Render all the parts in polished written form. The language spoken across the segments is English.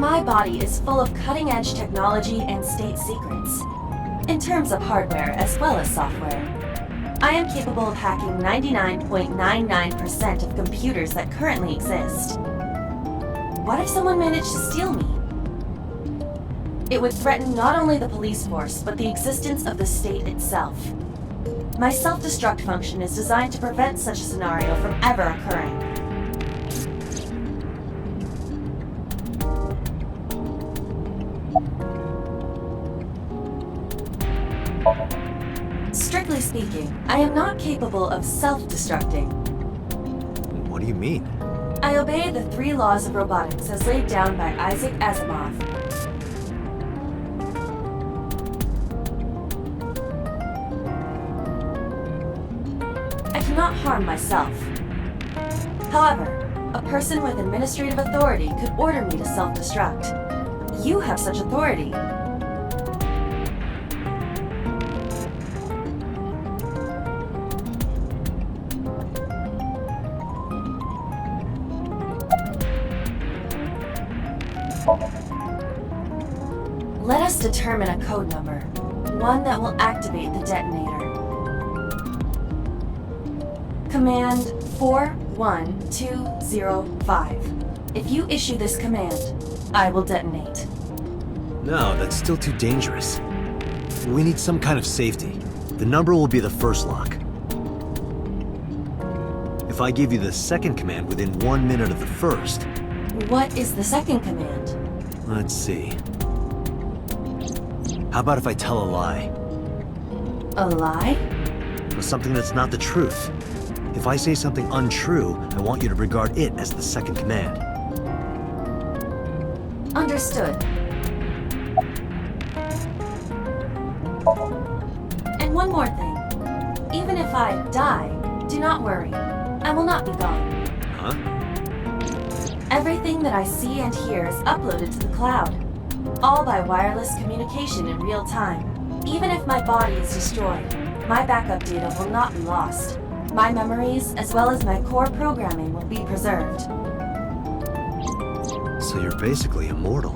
My body is full of cutting-edge technology and state secrets, in terms of hardware as well as software. I am capable of hacking 99.99% of computers that currently exist. What if someone managed to steal me? It would threaten not only the police force, but the existence of the state itself. My self-destruct function is designed to prevent such a scenario from ever occurring. Strictly speaking, I am not capable of self-destructing. What do you mean? I obey the 3 laws of robotics as laid down by Isaac Asimov. I cannot harm myself. However, a person with administrative authority could order me to self-destruct. You have such authority. Let us determine a code number, one that will activate the detonator. Command 41205. If you issue this command, I will detonate. No, that's still too dangerous. We need some kind of safety. The number will be the first lock. If I give you the second command within 1 minute of the first... What is the second command? Let's see. How about if I tell a lie? A lie? Or something that's not the truth. If I say something untrue, I want you to regard it as the second command. Understood. And one more thing. Even if I die, do not worry. I will not be gone. Huh? Everything that I see and hear is uploaded to the cloud. All by wireless communication in real time. Even if my body is destroyed, my backup data will not be lost. My memories, as well as my core programming, will be preserved. So you're basically immortal.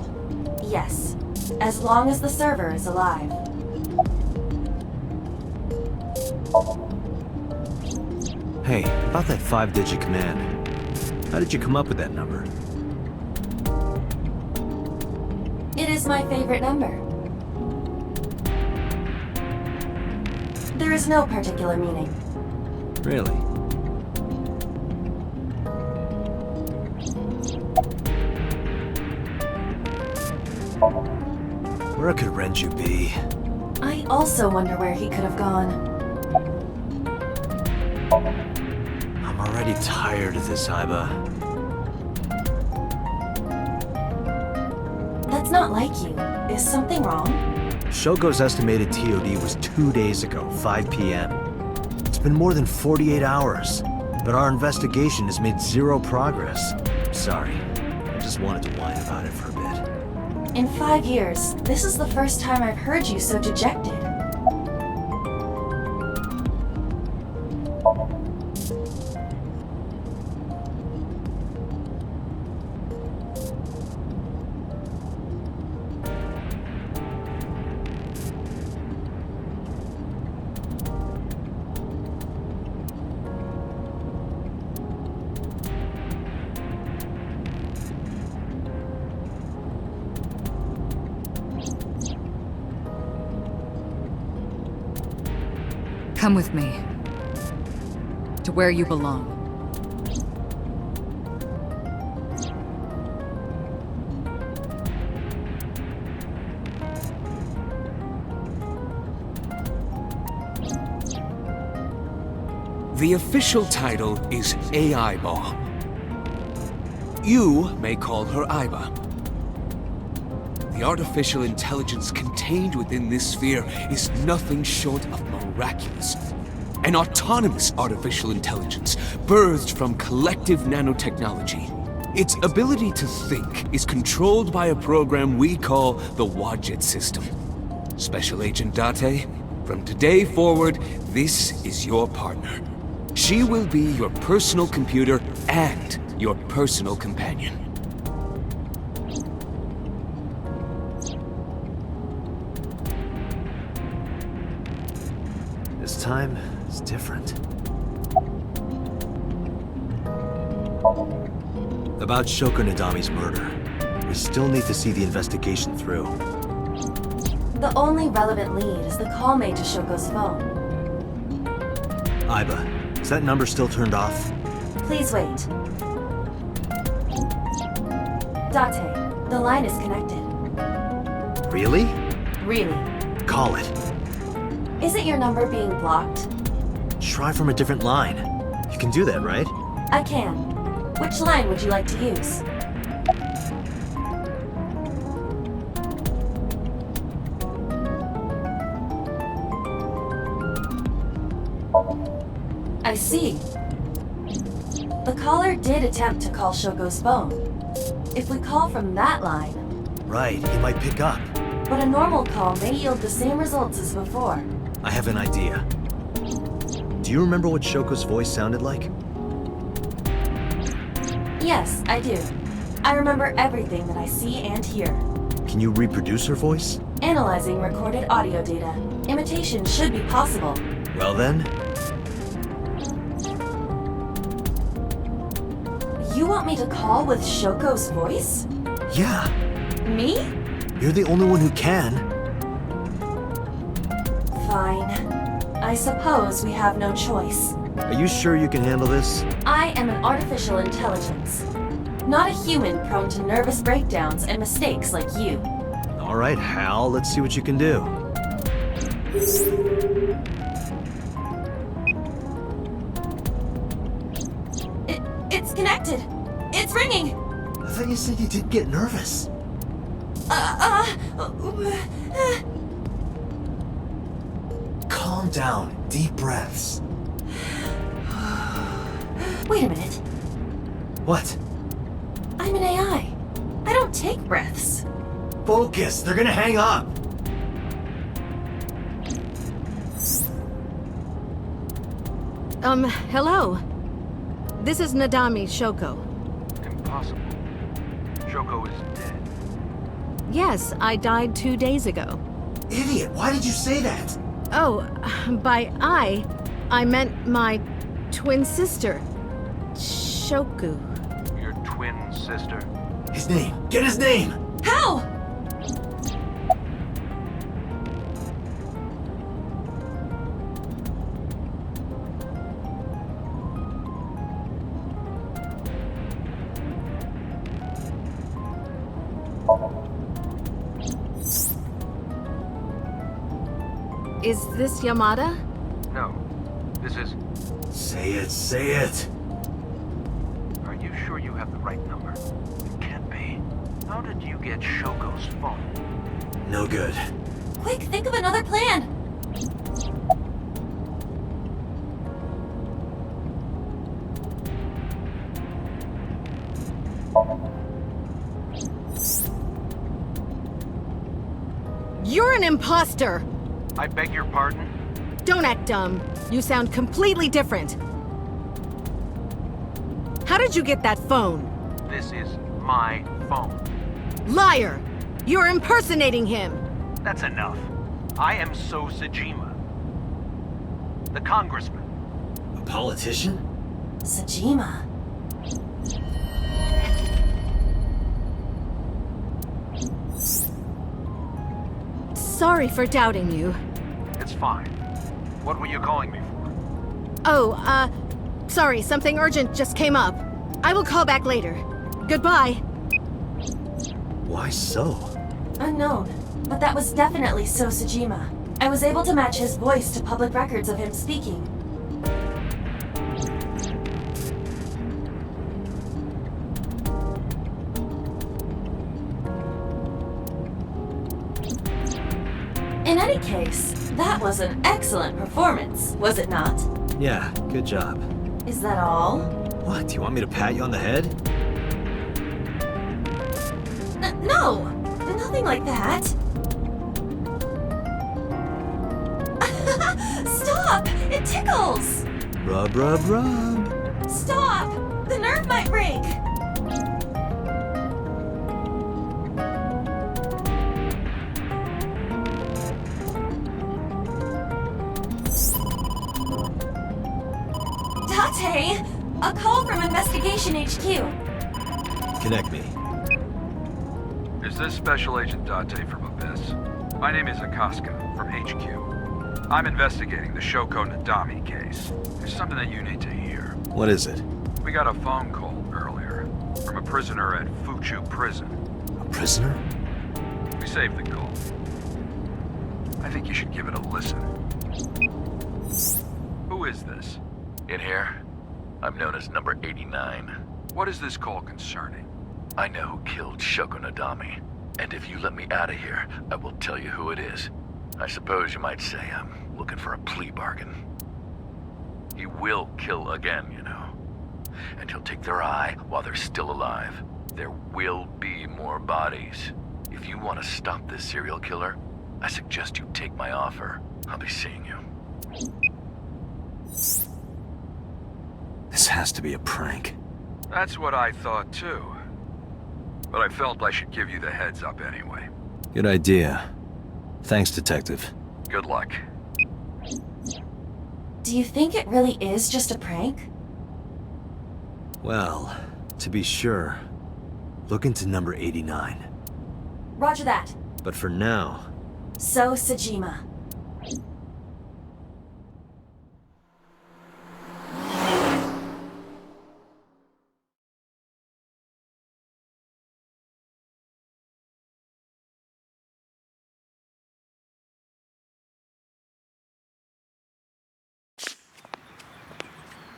Yes, as long as the server is alive. Hey, about that 5-digit command. How did you come up with that number? It is my favorite number. There is no particular meaning. Really? Where could Renju be? I also wonder where he could have gone. I'm already tired of this, Aiba. That's not like you. Is something wrong? Shogo's estimated TOD was 2 days ago, 5 p.m. It's been more than 48 hours, but our investigation has made 0 progress. Sorry, I just wanted to whine about it for a bit. In 5 years, this is the first time I've heard you so dejected. Come with me. To where you belong. The official title is AI Ball. You may call her Aiba. The artificial intelligence contained within this sphere is nothing short of miraculous. An autonomous artificial intelligence birthed from collective nanotechnology. Its ability to think is controlled by a program we call the Wadjet system. Special Agent Date, from today forward, this is your partner. She will be your personal computer and your personal companion. time is different. About Shoko Nadami's murder, we still need to see the investigation through. The only relevant lead is the call made to Shoko's phone. Aiba, is that number still turned off? Please wait. Date, the line is connected. Really? Really. Call it. Isn't your number being blocked? Try from a different line. You can do that, right? I can. Which line would you like to use? I see. The caller did attempt to call Shoko's phone. If we call from that line... Right, he might pick up. But a normal call may yield the same results as before. I have an idea. Do you remember what Shoko's voice sounded like? Yes, I do. I remember everything that I see and hear. Can you reproduce her voice? Analyzing recorded audio data. Imitation should be possible. Well then, You want me to call with Shoko's voice? yeah, Me? you're the only one who can. Fine. I suppose we have no choice. Are you sure you can handle this? I am an artificial intelligence. Not a human prone to nervous breakdowns and mistakes like you. All right, Hal, let's see what you can do. It's connected. It's ringing. I thought you said you didn't get nervous. Calm down, deep breaths. Wait a minute. What? I'm an AI. I don't take breaths. Focus, they're gonna hang up. Hello. This is Nadami Shoko. Impossible. Shoko is dead. Yes, I died 2 days ago. Idiot, why did you say that? Oh, by I meant my twin sister, Shoku. Your twin sister. His name, get his name! How? Is this Yamada? No. This is... Say it, say it! Are you sure you have the right number? It can't be. How did you get Shoko's phone? No good. Quick, think of another plan. You're an imposter! I beg your pardon? Don't act dumb. You sound completely different. How did you get that phone? This is my phone. Liar! You're impersonating him! That's enough. I am So Sajima. The congressman. A politician? Sajima. Sorry for doubting you. It's fine. What were you calling me for? Oh, sorry, something urgent just came up. I will call back later. Goodbye. Why so? Unknown. But that was definitely So Sajima. I was able to match his voice to public records of him speaking. In any case, that was an excellent performance, was it not? Yeah, good job. Is that all? What, you want me to pat you on the head? No! Nothing like that! Stop! It tickles! Rub, rub, rub. Stop! The nerve might break! Date! A call from Investigation HQ. Connect me. Is this Special Agent Date from Abyss? My name is Akaska, from HQ. I'm investigating the Shoko Nadami case. There's something that you need to hear. What is it? We got a phone call earlier from a prisoner at Fuchu Prison. A prisoner? We saved the call. I think you should give it a listen. Who is this? In here, I'm known as number 89. What is this call concerning? I know who killed Shoko Nadami, and if you let me out of here, I will tell you who it is. I suppose you might say I'm looking for a plea bargain. He will kill again, you know. And he'll take their eye while they're still alive. There will be more bodies. If you want to stop this serial killer, I suggest you take my offer. I'll be seeing you. This has to be a prank. That's what I thought too. But I felt I should give you the heads up anyway. Good idea. Thanks, Detective. Good luck. Do you think it really is just a prank? Well, to be sure, look into number 89. Roger that. But for now... So, Sajima.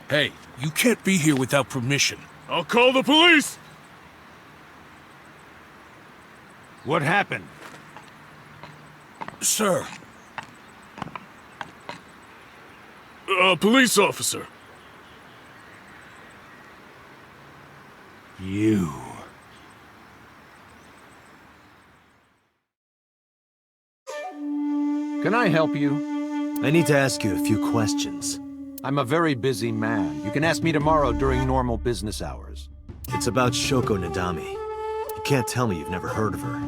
Hey, you can't be here without permission. I'll call the police! What happened? Sir. A police officer. You. Can I help you? I need to ask you a few questions. I'm a very busy man. You can ask me tomorrow during normal business hours. It's about Shoko Nadami. You can't tell me you've never heard of her.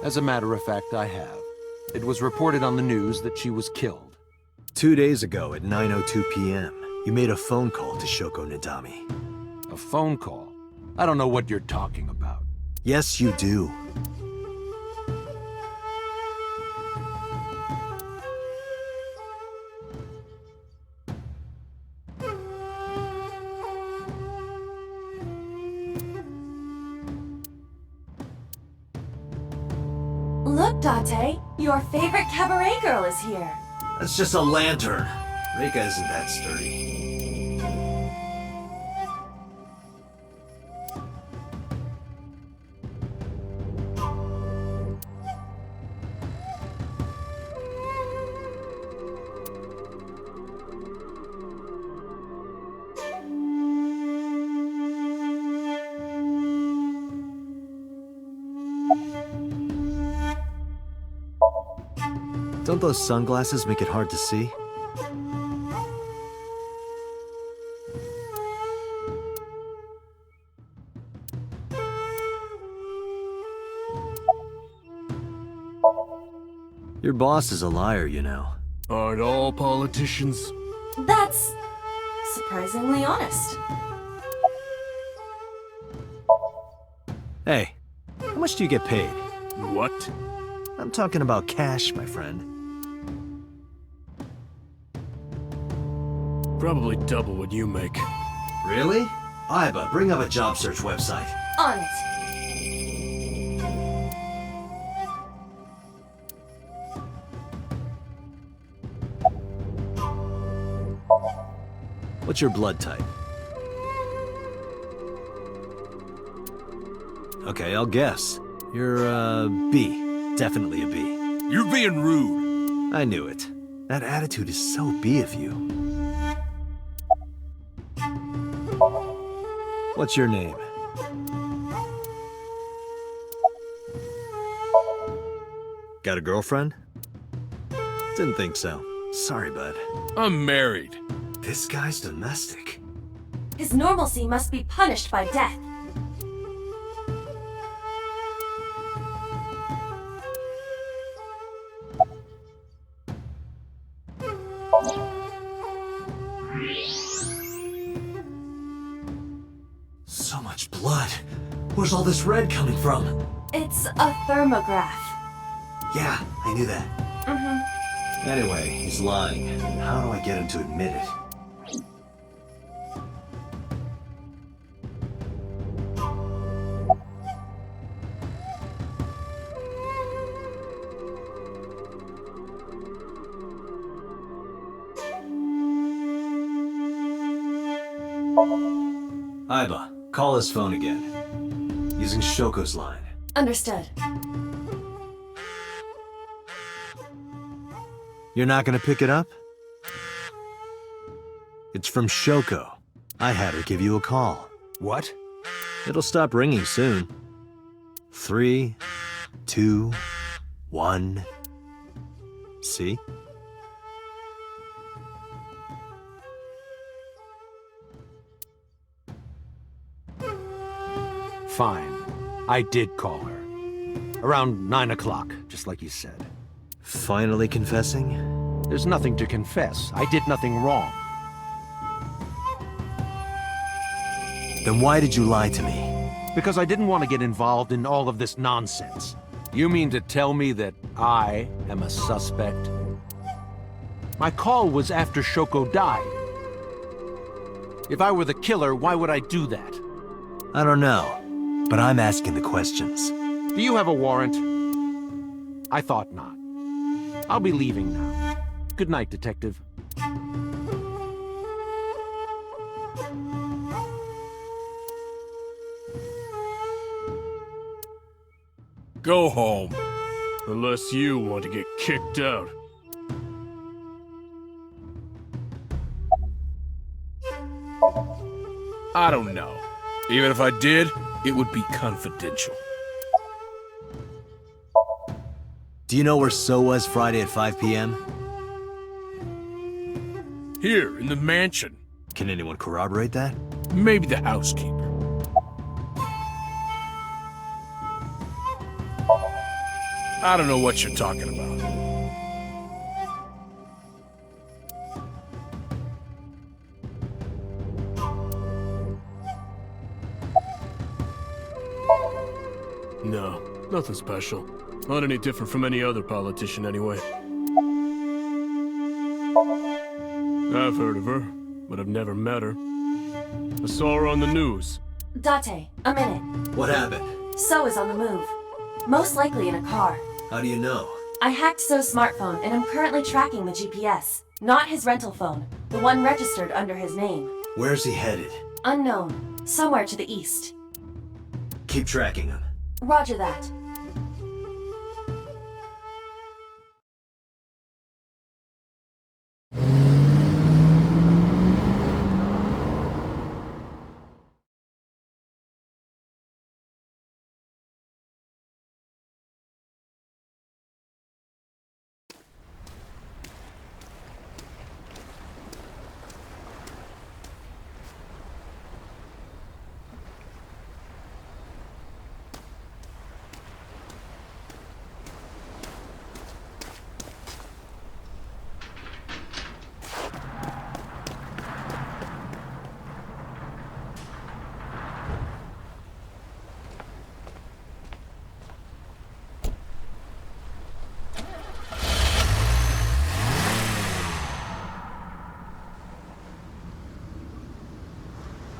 As a matter of fact, I have. It was reported on the news that she was killed. 2 days ago at 9:02 p.m., you made a phone call to Shoko Nadami. A phone call? I don't know what you're talking about. Yes, you do. Look, Date, your favorite cabaret girl is here. That's just a lantern. Reika isn't that sturdy. Don't those sunglasses make it hard to see? Your boss is a liar, you know. Aren't all politicians? That's surprisingly honest. Hey, how much do you get paid? What? I'm talking about cash, my friend. Probably double what you make. Really? Iba, bring up a job search website. On it. What's your blood type? Okay, I'll guess. You're, B. Definitely a B. You're being rude. I knew it. That attitude is so B of you. What's your name? Got a girlfriend? Didn't think so. Sorry, bud. I'm married. This guy's domestic. His normalcy must be punished by death. Where's all this red coming from? It's a thermograph. Yeah, I knew that. Mm-hmm. Anyway, he's lying. How do I get him to admit it? Aiba, call his phone again. Using Shoko's line. Understood. You're not gonna pick it up? It's from Shoko. I had her give you a call. What? It'll stop ringing soon. 3, 2, 1. See? Fine. I did call her. Around 9 o'clock, just like you said. Finally confessing? There's nothing to confess. I did nothing wrong. Then why did you lie to me? Because I didn't want to get involved in all of this nonsense. You mean to tell me that I am a suspect? My call was after Shoko died. If I were the killer, why would I do that? I don't know, but I'm asking the questions. Do you have a warrant? I thought not. I'll be leaving now. Good night, Detective. Go home. Unless you want to get kicked out. I don't know. Even if I did, it would be confidential. Do you know where So was Friday at 5 p.m.? Here, in the mansion. Can anyone corroborate that? Maybe the housekeeper. I don't know what you're talking about. No, nothing special. Not any different from any other politician, anyway. I've heard of her, but I've never met her. I saw her on the news. Date, a minute. What happened? So is on the move. Most likely in a car. How do you know? I hacked So's smartphone and I'm currently tracking the GPS. Not his rental phone, the one registered under his name. Where's he headed? Unknown. Somewhere to the east. Keep tracking him. Roger that.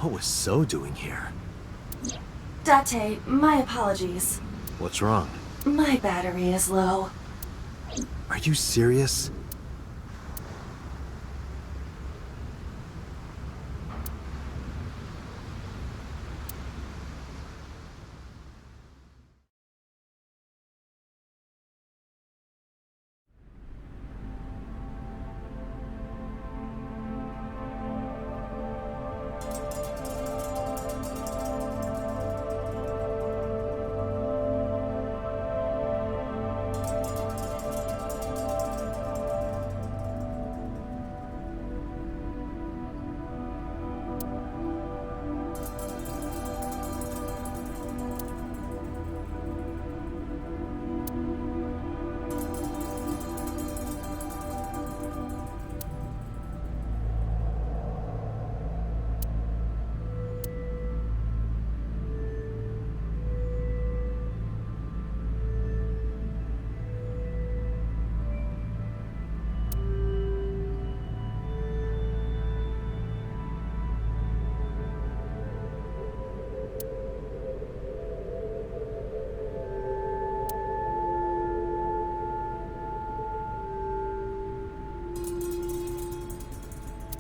What was So doing here? Date, my apologies. What's wrong? My battery is low. Are you serious?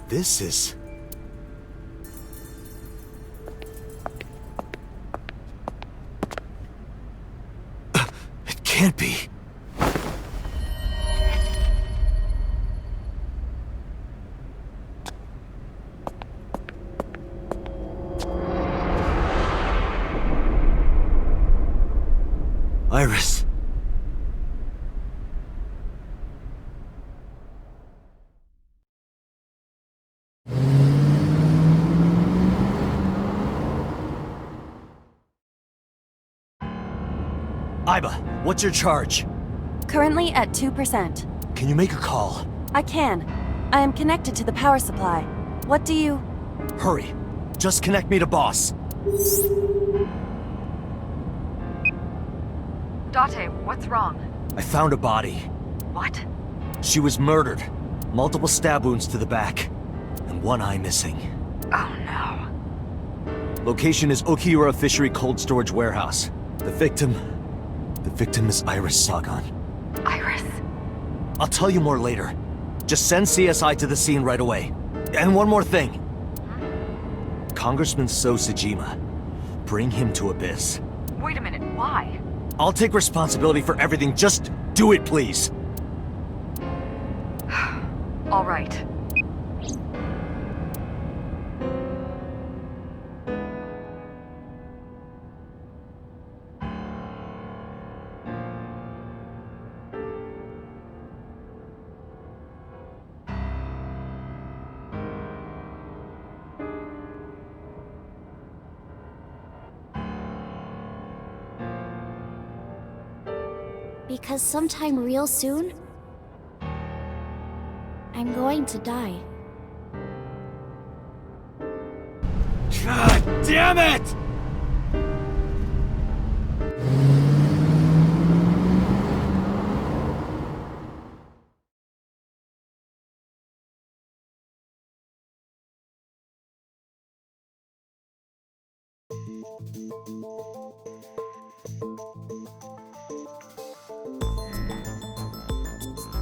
This is... It can't be. Iris. Iba, what's your charge? Currently at 2%. Can you make a call? I can. I am connected to the power supply. What do you... Hurry. Just connect me to boss. Date, what's wrong? I found a body. What? She was murdered. Multiple stab wounds to the back. And one eye missing. Oh no. Location is Okiura Fishery Cold Storage Warehouse. The victim is Iris Sagan. Iris? I'll tell you more later. Just send CSI to the scene right away. And one more thing. Congressman So Sejima. Bring him to Abyss. Wait a minute, why? I'll take responsibility for everything. Just do it, please. All right. Because sometime real soon, I'm going to die. God damn it!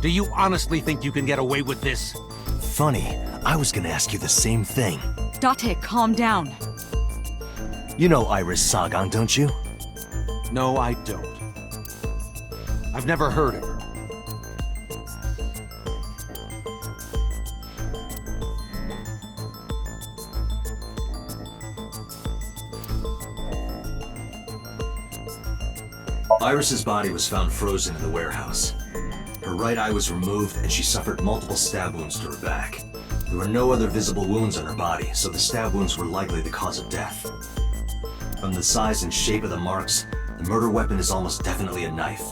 Do you honestly think you can get away with this? Funny, I was gonna ask you the same thing. Date, calm down. You know Iris Sagan, don't you? No, I don't. I've never heard of her. Iris's body was found frozen in the warehouse. Her right eye was removed and she suffered multiple stab wounds to her back. There were no other visible wounds on her body, so the stab wounds were likely the cause of death. From the size and shape of the marks, the murder weapon is almost definitely a knife,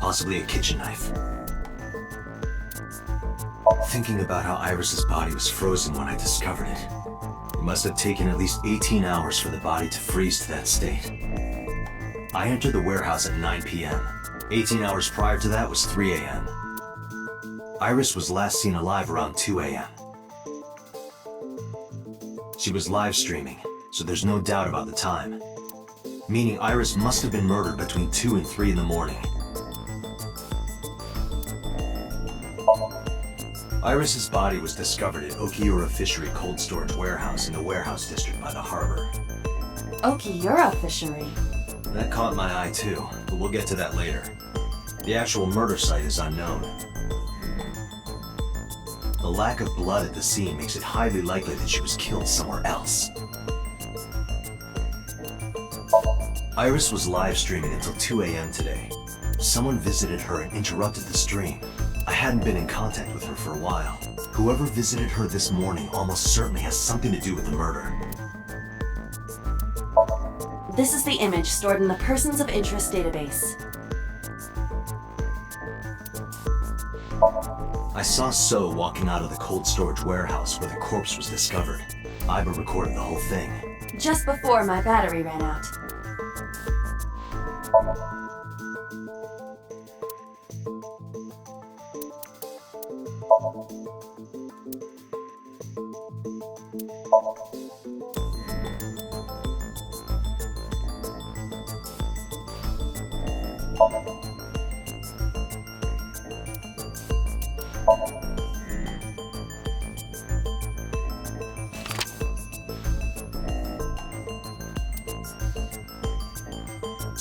possibly a kitchen knife. Thinking about how Iris's body was frozen when I discovered it, it must have taken at least 18 hours for the body to freeze to that state. I entered the warehouse at 9 p.m. 18 hours prior to that was 3 a.m. Iris was last seen alive around 2 a.m. She was live streaming, so there's no doubt about the time. Meaning Iris must have been murdered between 2 and 3 in the morning. Iris's body was discovered at Okiura Fishery Cold Storage Warehouse in the warehouse district by the harbor. Okiura Fishery? That caught my eye too, but we'll get to that later. The actual murder site is unknown. The lack of blood at the scene makes it highly likely that she was killed somewhere else. Iris was live streaming until 2 a.m. today. Someone visited her and interrupted the stream. I hadn't been in contact with her for a while. Whoever visited her this morning almost certainly has something to do with the murder. This is the image stored in the Persons of Interest database. I saw So walking out of the cold storage warehouse where the corpse was discovered. Iba recorded the whole thing. Just before my battery ran out.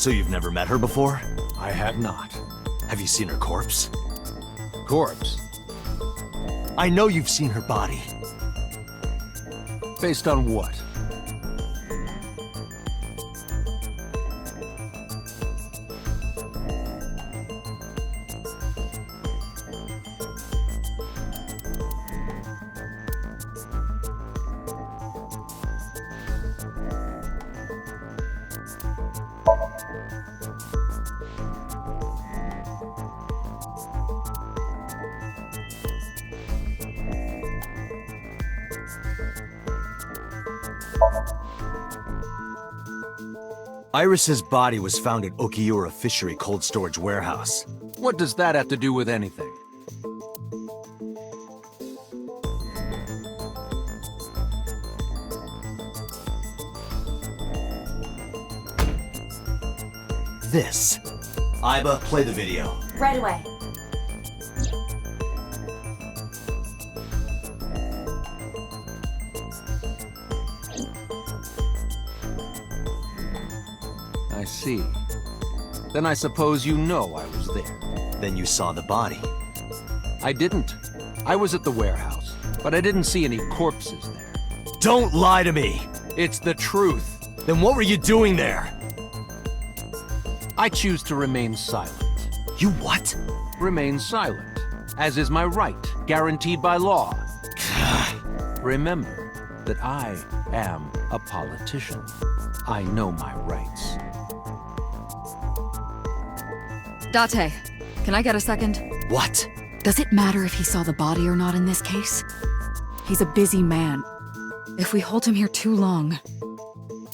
So you've never met her before? I have not. Have you seen her corpse? Corpse? I know you've seen her body. Based on what? Iris's body was found at Okiura Fishery Cold Storage Warehouse. What does that have to do with anything? This. Iba, play the video. Right away. I see. Then I suppose you know I was there. Then you saw the body. I didn't. I was at the warehouse, but I didn't see any corpses there. Don't lie to me! It's the truth. Then what were you doing there? I choose to remain silent. You what? Remain silent, as is my right, guaranteed by law. Remember that I am a politician. I know my rights. Date, can I get a second? What? Does it matter if he saw the body or not in this case? He's a busy man. If we hold him here too long...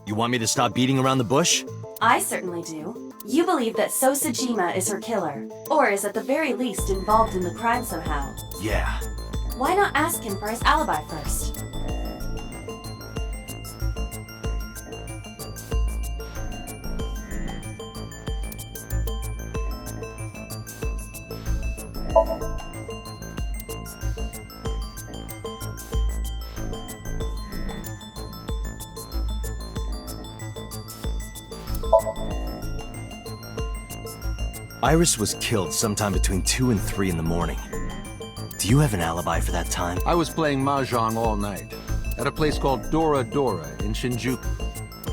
You want me to stop beating around the bush? I certainly do. You believe that Sosajima is her killer, or is at the very least involved in the crime somehow. Yeah. Why not ask him for his alibi first? Iris was killed sometime between 2 and 3 in the morning. Do you have an alibi for that time? I was playing mahjong all night, at a place called Dora Dora in Shinjuku.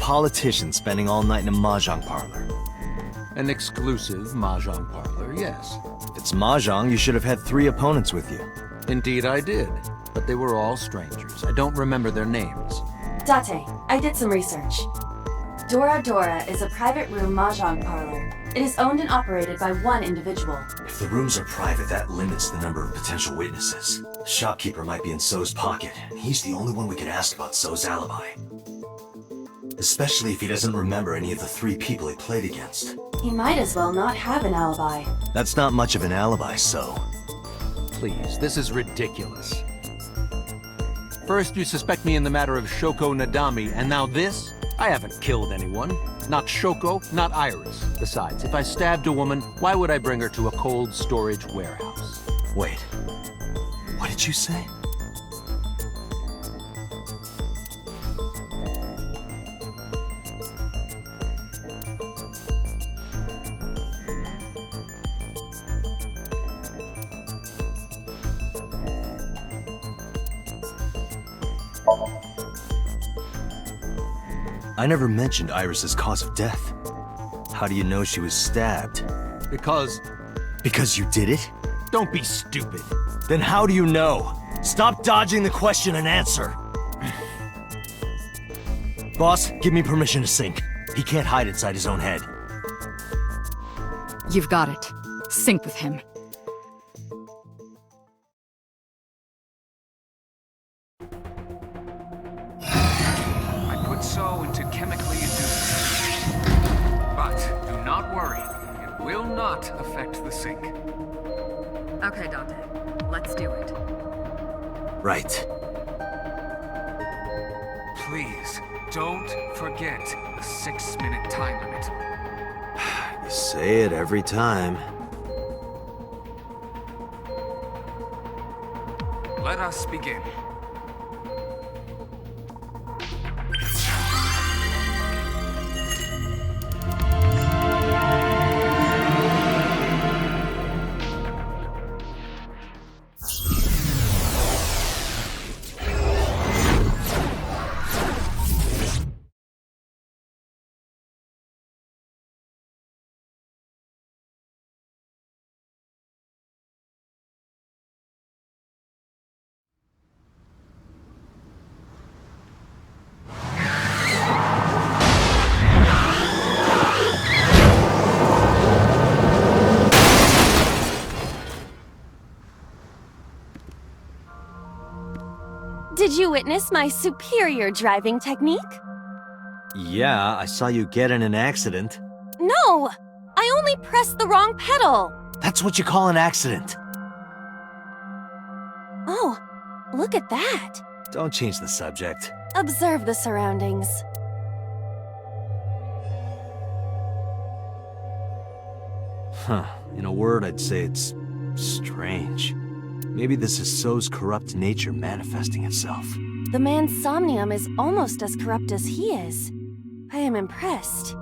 Politician spending all night in a mahjong parlor. An exclusive mahjong parlor, yes. If it's mahjong, you should have had 3 opponents with you. Indeed I did, but they were all strangers. I don't remember their names. Date, I did some research. Dora Dora is a private room mahjong parlor. It is owned and operated by one individual. If the rooms are private, that limits the number of potential witnesses. The shopkeeper might be in So's pocket, and he's the only one we can ask about So's alibi. Especially if he doesn't remember any of the 3 people he played against. He might as well not have an alibi. That's not much of an alibi, So. Please, this is ridiculous. First you suspect me in the matter of Shoko Nadami, and now this? I haven't killed anyone. Not Shoko, not Iris. Besides, if I stabbed a woman, why would I bring her to a cold storage warehouse? Wait. What did you say? I never mentioned Iris's cause of death. How do you know she was stabbed? Because... Because you did it? Don't be stupid. Then how do you know? Stop dodging the question and answer! Boss, give me permission to sync. He can't hide inside his own head. You've got it. Sync with him. I put So into chemically induced. But do not worry. It will not affect the sync. Okay, Dante. Let's do it. Right. Please, don't forget the 6-minute time limit. You say it every time. Let us begin. Did you witness my superior driving technique? Yeah, I saw you get in an accident. No! I only pressed the wrong pedal! That's what you call an accident. Oh, look at that! Don't change the subject. Observe the surroundings. Huh. In a word, I'd say it's strange. Maybe this is So's corrupt nature manifesting itself. The man Somnium is almost as corrupt as he is. I am impressed.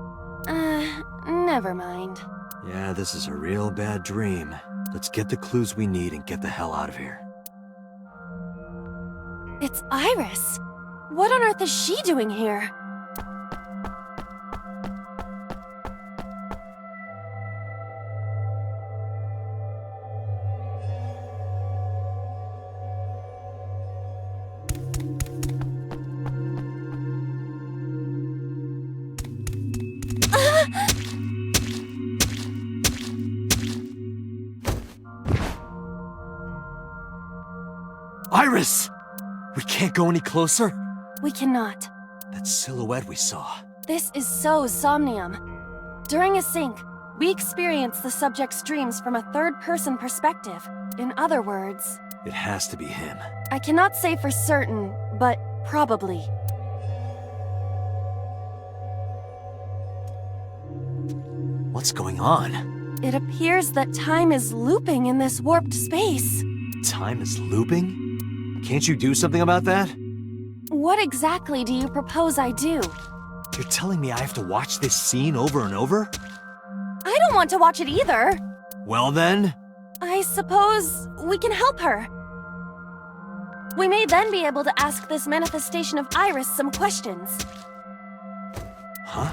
Never mind. Yeah, this is a real bad dream. Let's get the clues we need and get the hell out of here. It's Iris! What on earth is she doing here? Iris! We can't go any closer? We cannot. That silhouette we saw. This is So's Somnium. During a sync, we experience the subject's dreams from a third-person perspective. In other words, It has to be him. I cannot say for certain, but probably. What's going on? It appears that time is looping in this warped space. Time is looping? Can't you do something about that? What exactly do you propose I do? You're telling me I have to watch this scene over and over? I don't want to watch it either. Well then... I suppose we can help her. We may then be able to ask this manifestation of Iris some questions. Huh?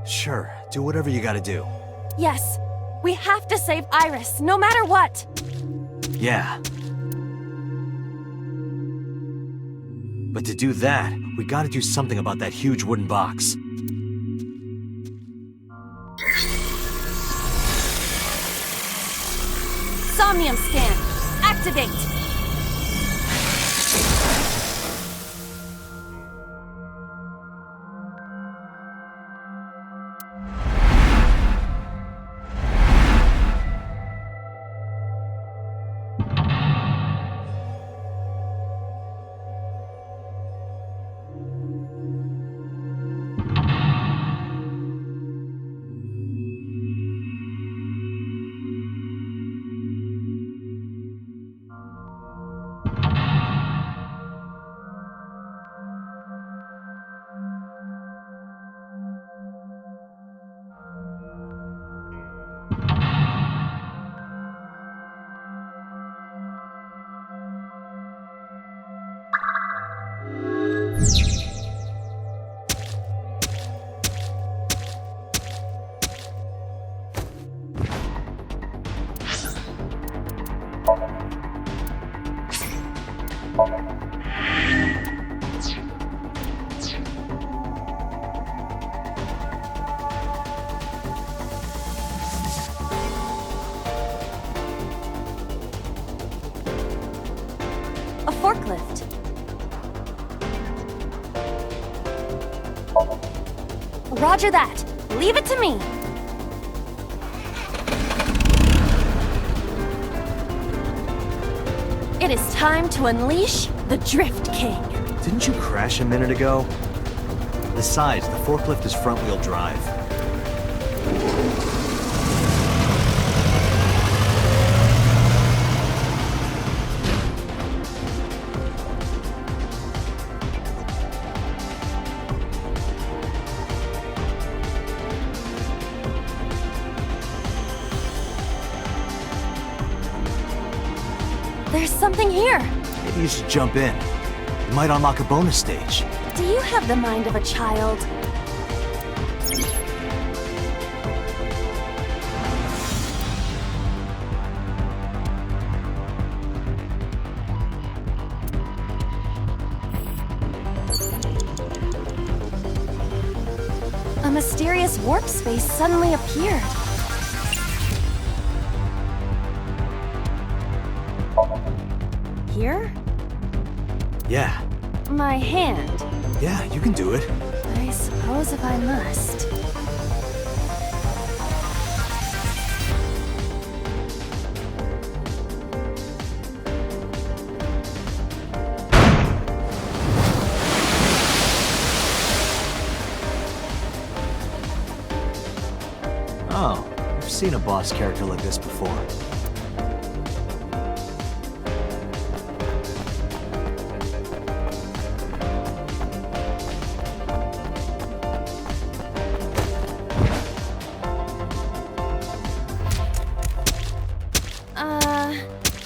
Sure, do whatever you gotta do. Yes, we have to save Iris, no matter what. Yeah. But to do that, we gotta do something about that huge wooden box. Somnium scan. Activate. A forklift. Roger that. Leave it to me. It is time to unleash the Drift King. Didn't you crash a minute ago? Besides, the forklift is front-wheel drive. There's something here. Maybe you should jump in. It might unlock a bonus stage. Do you have the mind of a child? A mysterious warp space suddenly appeared. Here? Yeah. My hand. Yeah, you can do it. I suppose if I must. Oh, I've seen a boss character like this before.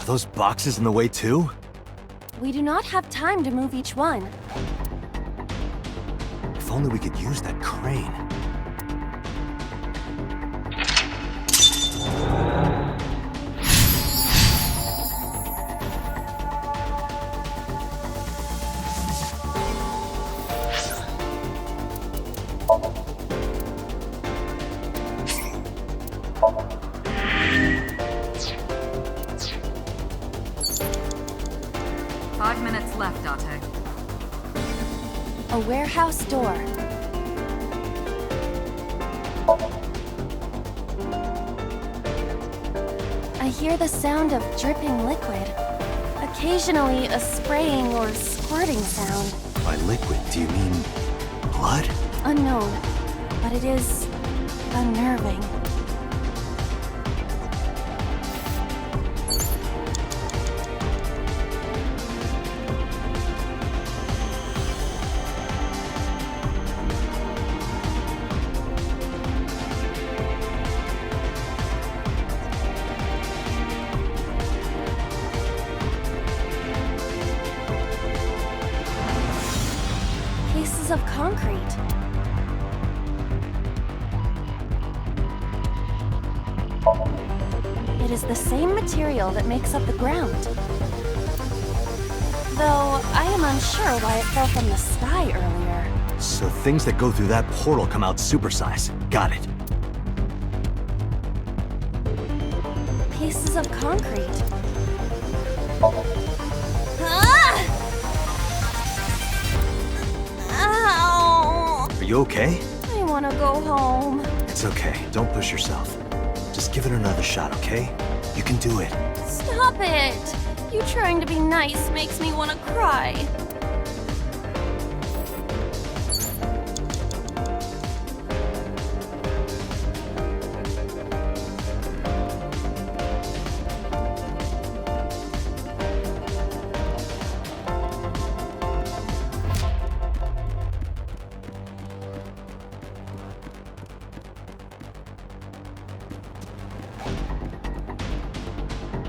Are those boxes in the way too? We do not have time to move each one. If only we could use that crane. A warehouse door. I hear the sound of dripping liquid. Occasionally, a spraying or squirting sound. By liquid, do you mean blood? Unknown, but it is unnerving. Pieces of concrete. It is the same material that makes up the ground. Though, I am unsure why it fell from the sky earlier. So things that go through that portal come out supersized. Got it. Pieces of concrete. Ah! Ow! Are you okay? I want to go home. It's okay. Don't push yourself. Just give it another shot, okay? You can do it. Stop it! You trying to be nice makes me want to cry.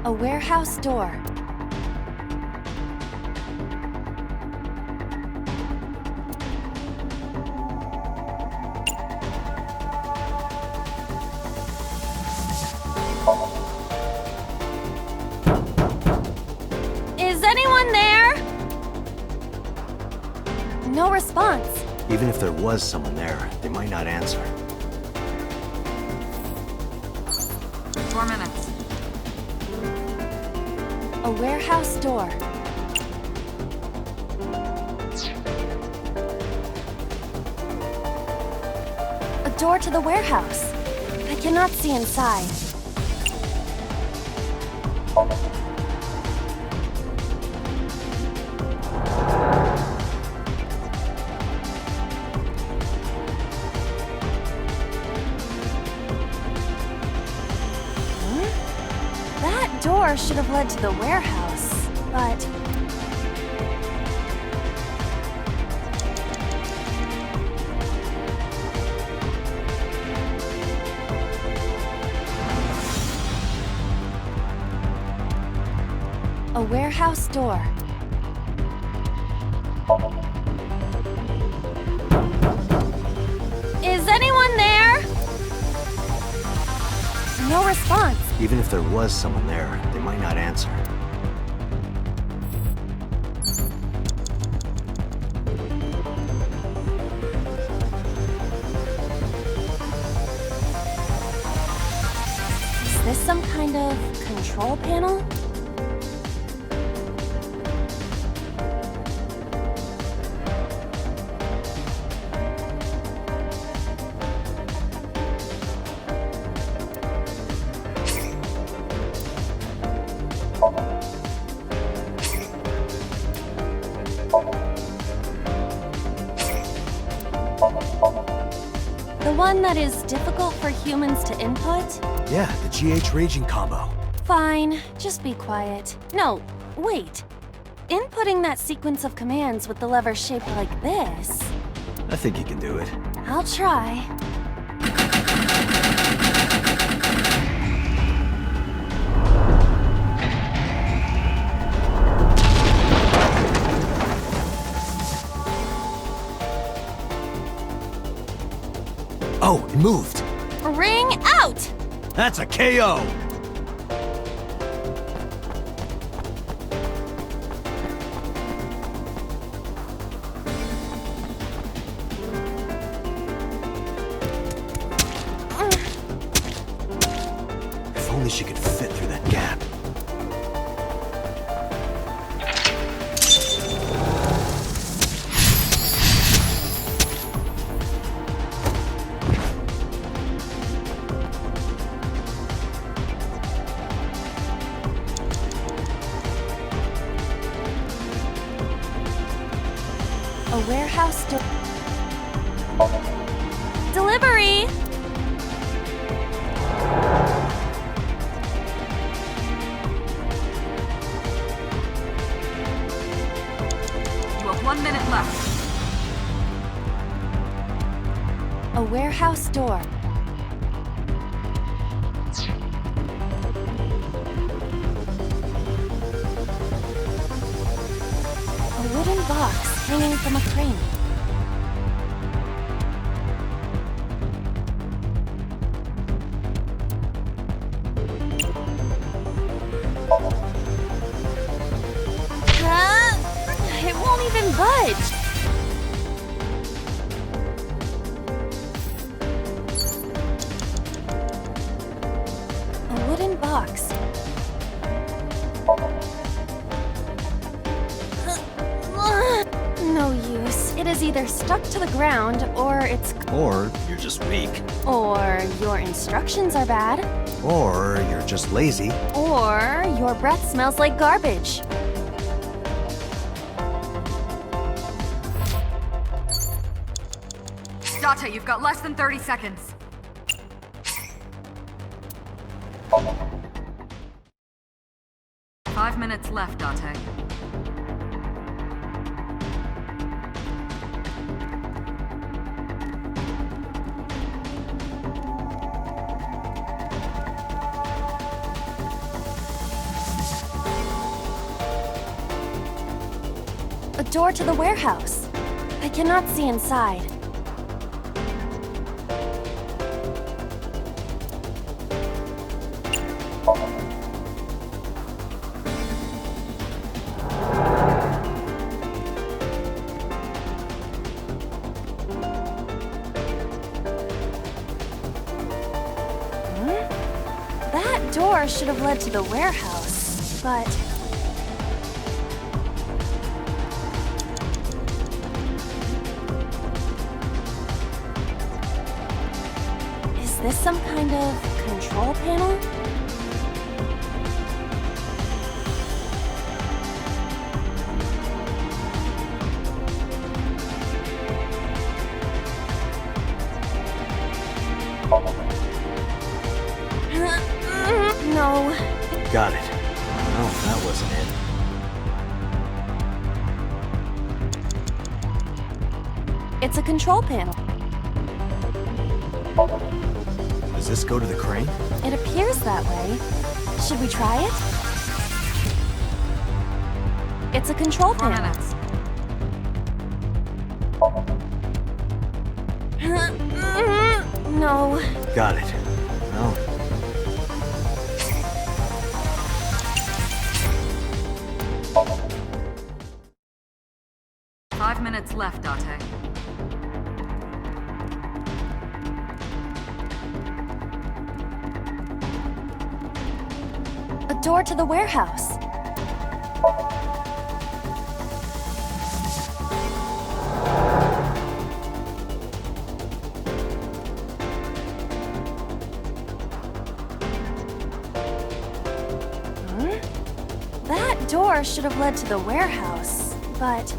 A warehouse door. Is anyone there? No response. Even if there was someone there, they might not answer. 4 minutes. A warehouse door. A door to the warehouse. I cannot see inside. That door should have led to the warehouse, but... A warehouse door. Is anyone there? No response. Even if there was someone there, they might not answer. Is this some kind of control panel? that is difficult for humans to input? Yeah, the GH raging combo. Fine, just be quiet. No, wait. Inputting that sequence of commands with the lever shaped like this... I think you can do it. I'll try. Oh, it moved. Ring out! That's a KO! If only she could fit through that gap. A warehouse delivery! You have 1 minute left. A warehouse door. A wooden box hanging from a crane. It won't even budge. A wooden box. No use. It is either stuck to the ground, or it's... Or you're just weak. Or your instructions are bad. Or you're just lazy. Or your breath smells like garbage. Date, you've got less than 30 seconds. Five minutes left, Date. A door to the warehouse. I cannot see inside. That door should have led to the warehouse, but... Is this some kind of control panel? No. Got it. Oh, that wasn't it. It's a control panel. Does this go to the crane? It appears that way. Should we try it? It's a control 4 panel. minutes. No. Got it. No. 5 minutes left, Date. A door to the warehouse. That door should have led to the warehouse, but...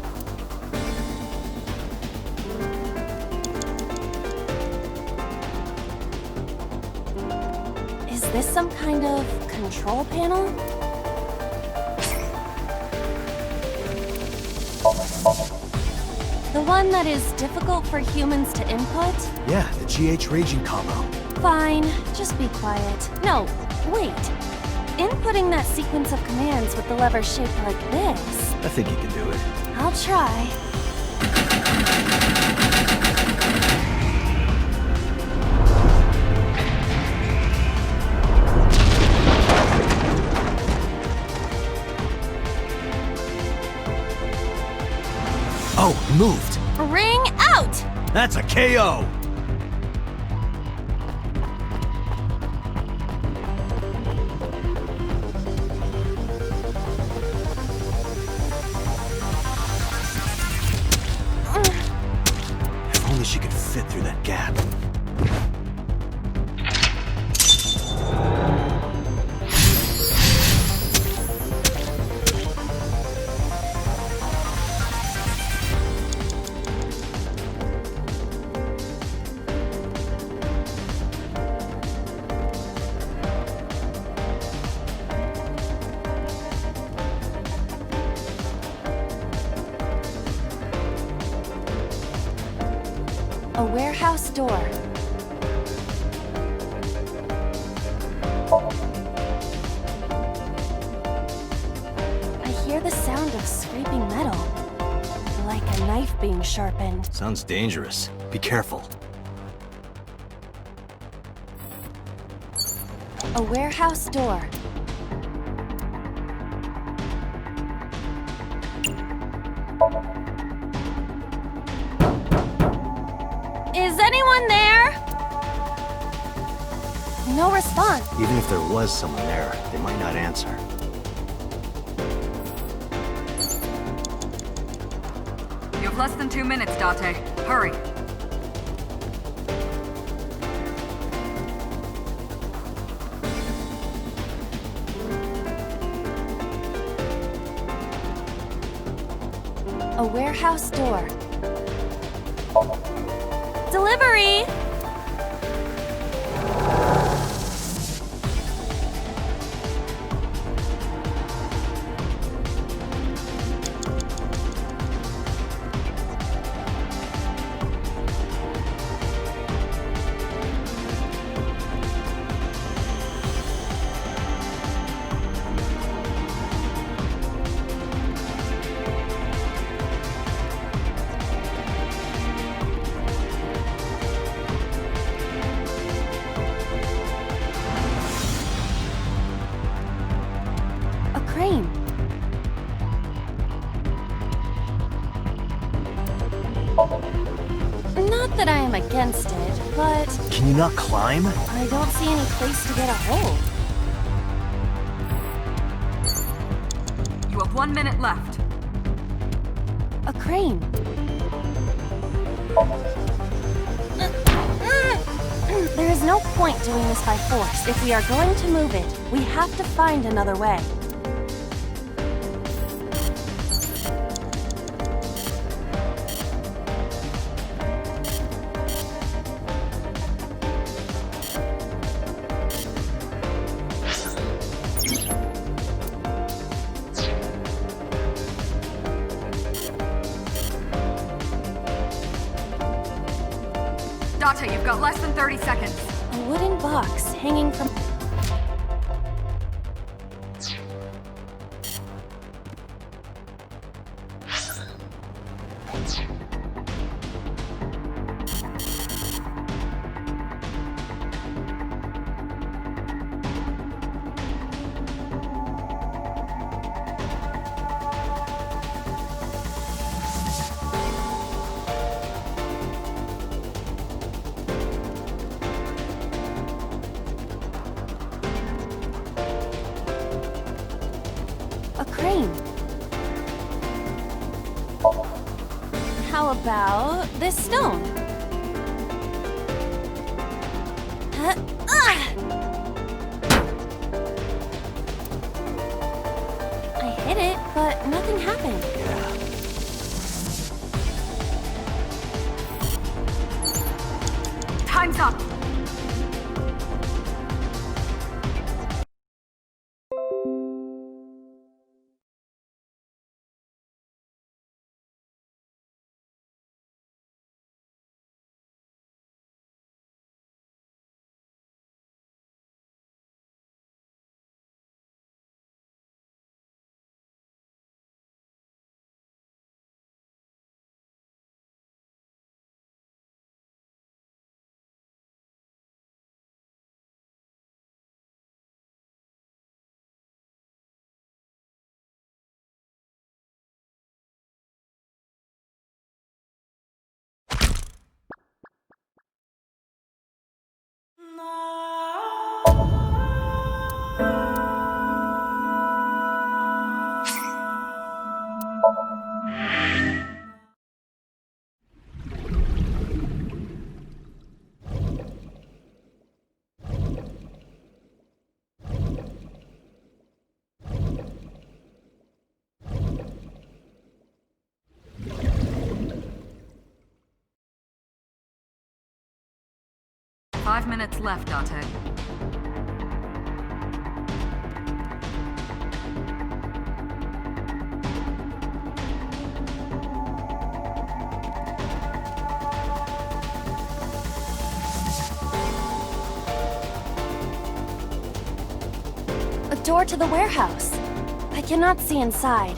this some kind of control panel? The one that is difficult for humans to input? Yeah, the GH raging combo. Fine, just be quiet. No, wait. Inputting that sequence of commands with the lever shaped like this. I think you can do it. I'll try. Oh, moved. Ring out! That's a KO! If only she could fit through that gap. A warehouse door. I hear the sound of scraping metal. Like a knife being sharpened. Sounds dangerous. Be careful. A warehouse door. Is anyone there? No response. Even if there was someone there, they might not answer. You have less than 2 minutes, Date. Hurry. A warehouse door. Delivery! A crane. Not that I am against it, but Can you not climb? I don't see any place to get a hold. You have 1 minute left. A crane. There is no point doing this by force. If we are going to move it, we have to find another way. Date, you've got less than 30 seconds. A wooden box hanging from... A crane. How about this stone? I hit it, but nothing happened. Yeah. Time's up. Five minutes left, Date. A door to the warehouse. I cannot see inside.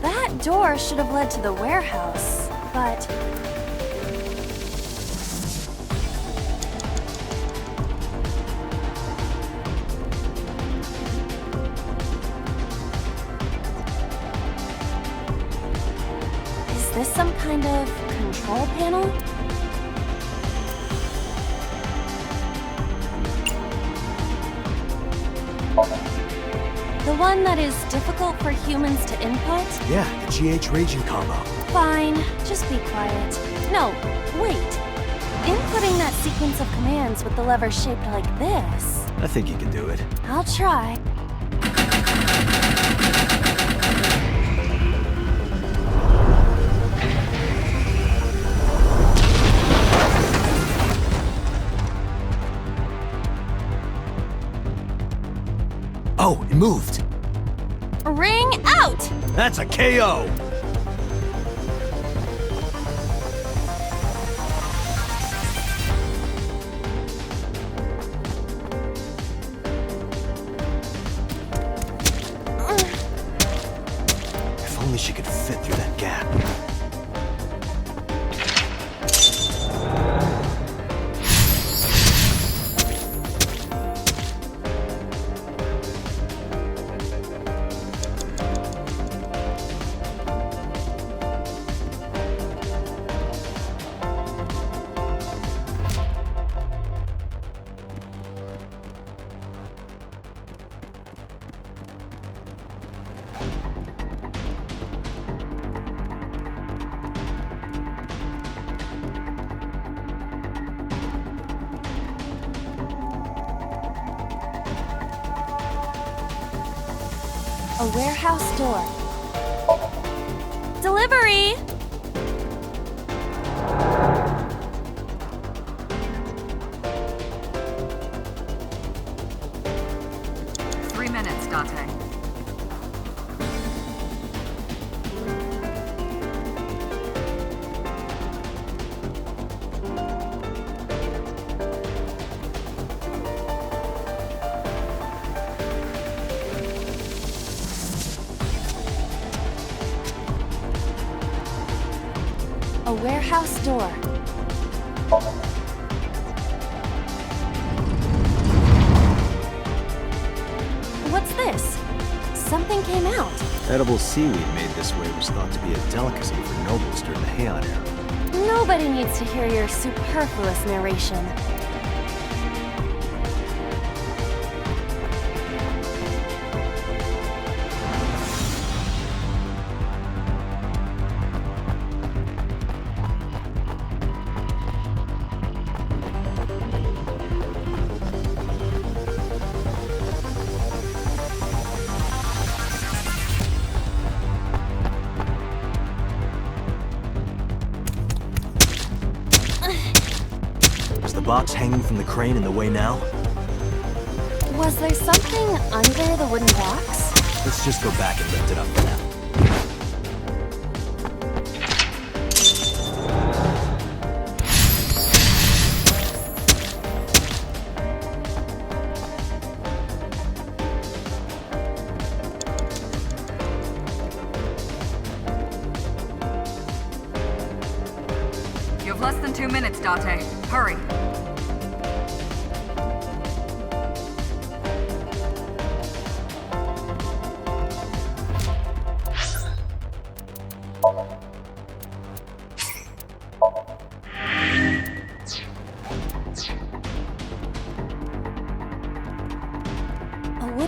That door should have led to the warehouse, but... Is this some kind of control panel? The one that is difficult for humans to input? Yeah, the GH Raging combo. Fine, just be quiet. No, wait. Inputting that sequence of commands with the lever shaped like this. I think you can do it. I'll try. Oh, it moved. Ring out! That's a KO! If only she could fit through that gap. A warehouse door. Delivery! Three minutes, Date. A warehouse door. What's this? Something came out. Edible seaweed made this way was thought to be a delicacy for nobles during the Heian era. Nobody needs to hear your superfluous narration. Is the box hanging from the crane in the way now? Was there something under the wooden box? Let's just go back and lift it up for now. You have less than 2 minutes, Date. Hurry.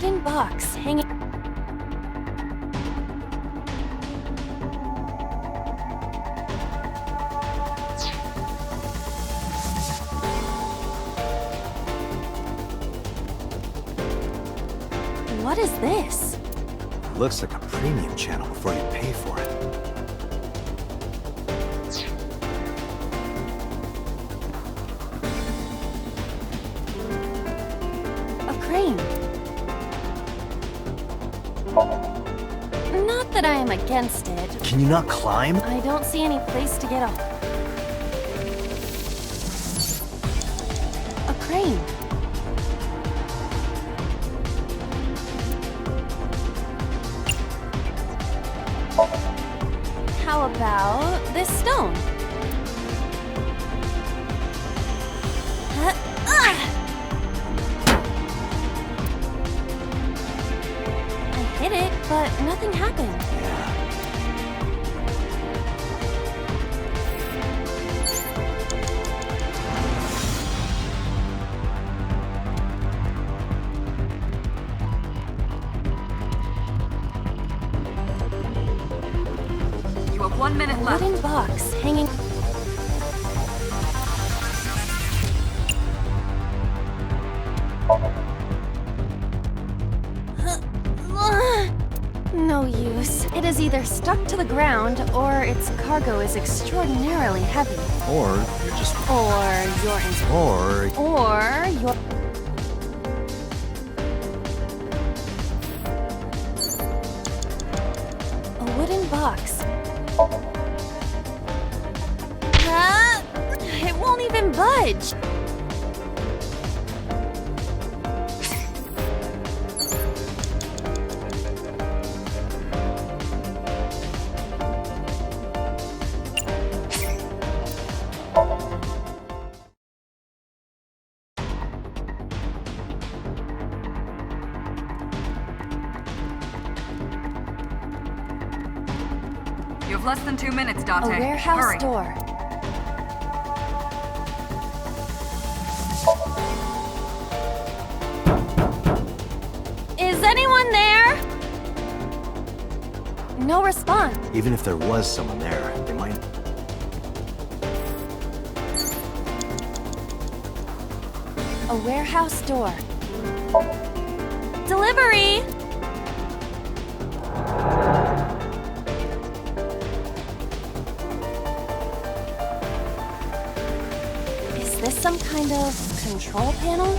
wooden box hanging... What is this? Looks like a premium channel before you pay for it. A crane. Not that I am against it. Can you not climb? I don't see any place to get off. A crane. How about this stone? I hit it, but nothing happened. Yeah. You have 1 minute left. Wooden box hanging... No use. It is either stuck to the ground, or its cargo is extraordinarily heavy. Or you're just... Or you're in... Or you're... A wooden box. It won't even budge. You have less than 2 minutes, A Dante. warehouse Hurry. door. Is anyone there? No response. Even if there was someone there, they might... A warehouse door. Delivery! Is this some kind of control panel?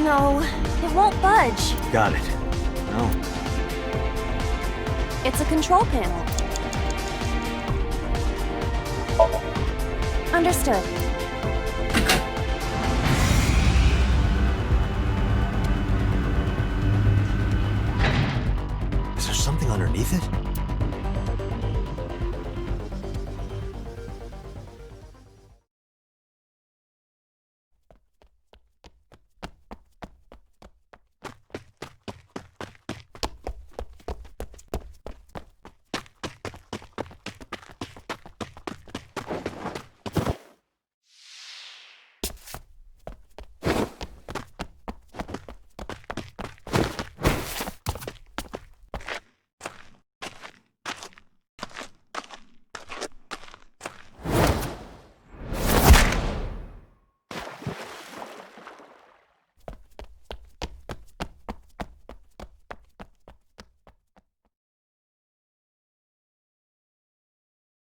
No, it won't budge. Got it. No. It's a control panel. Understood. Is there something underneath it?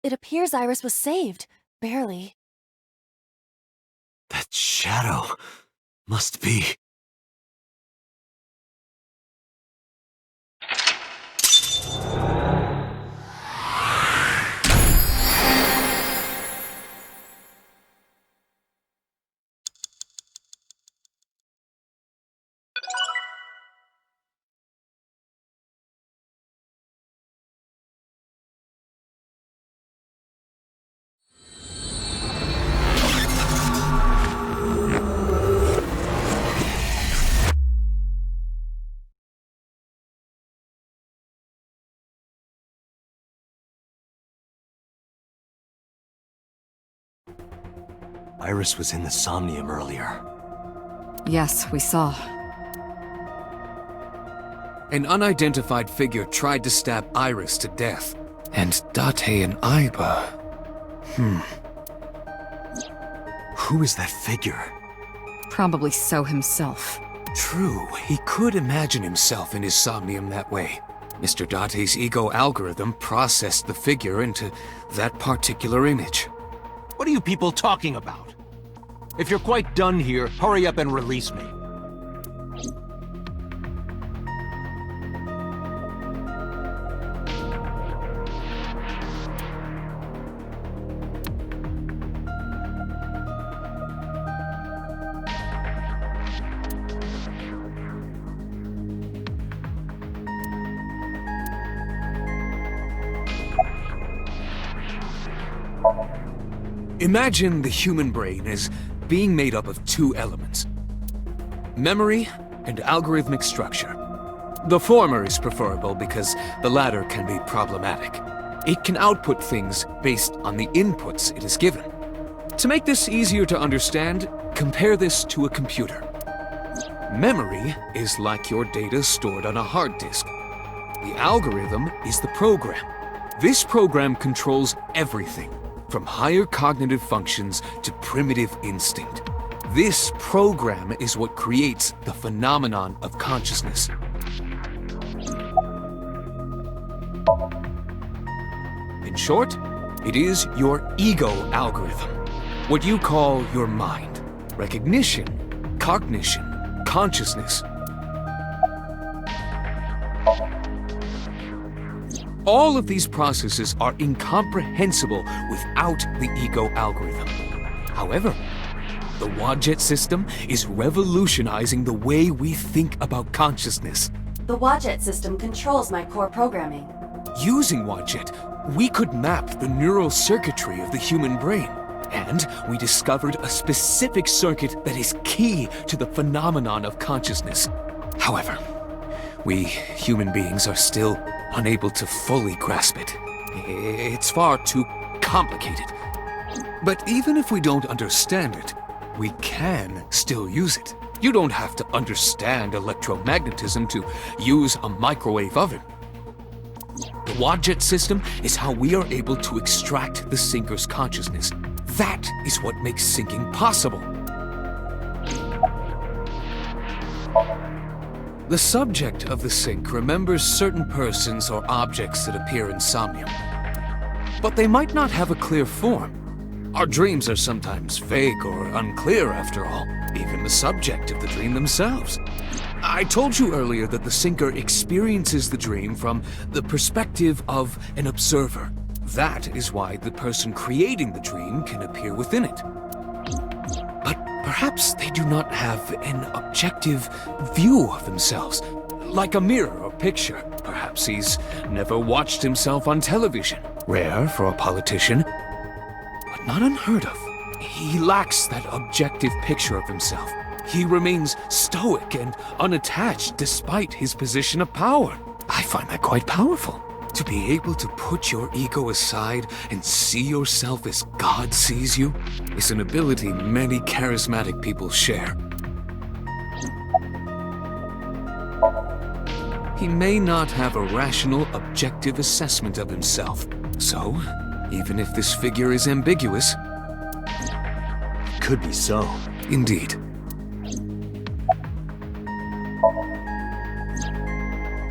It appears Iris was saved. Barely. That shadow must be... Iris was in the Somnium earlier. Yes, we saw. An unidentified figure tried to stab Iris to death. And Date and Aiba... Who is that figure? Probably So himself. True, he could imagine himself in his Somnium that way. Mr. Date's ego algorithm processed the figure into that particular image. What are you people talking about? If you're quite done here, hurry up and release me. Imagine the human brain as being made up of two elements: memory and algorithmic structure. The former is preferable because the latter can be problematic. It can output things based on the inputs it is given. To make this easier to understand, compare this to a computer. Memory is like your data stored on a hard disk. The algorithm is the program. This program controls everything, from higher cognitive functions to primitive instinct. This program is what creates the phenomenon of consciousness. In short, it is your ego algorithm, what you call your mind, recognition, cognition, consciousness. All of these processes are incomprehensible without the ego algorithm. However, the Wadjet system is revolutionizing the way we think about consciousness. The Wadjet system controls my core programming. Using Wadjet, we could map the neural circuitry of the human brain, and we discovered a specific circuit that is key to the phenomenon of consciousness. However, we human beings are still unable to fully grasp it. It's far too complicated. But even if we don't understand it, we can still use it. You don't have to understand electromagnetism to use a microwave oven. The Wadjet system is how we are able to extract the sinker's consciousness. That is what makes syncing possible. The subject of the sync remembers certain persons or objects that appear in Somnium, but they might not have a clear form. Our dreams are sometimes vague or unclear, after all, even the subject of the dream themselves. I told you earlier that the syncer experiences the dream from the perspective of an observer. That is why the person creating the dream can appear within it. But perhaps they do not have an objective view of themselves, like a mirror or picture. Perhaps he's never watched himself on television. Rare for a politician, but not unheard of. He lacks that objective picture of himself. He remains stoic and unattached despite his position of power. I find that quite powerful. To be able to put your ego aside and see yourself as God sees you is an ability many charismatic people share. He may not have a rational, objective assessment of himself. So, even if this figure is ambiguous, Could be so. indeed.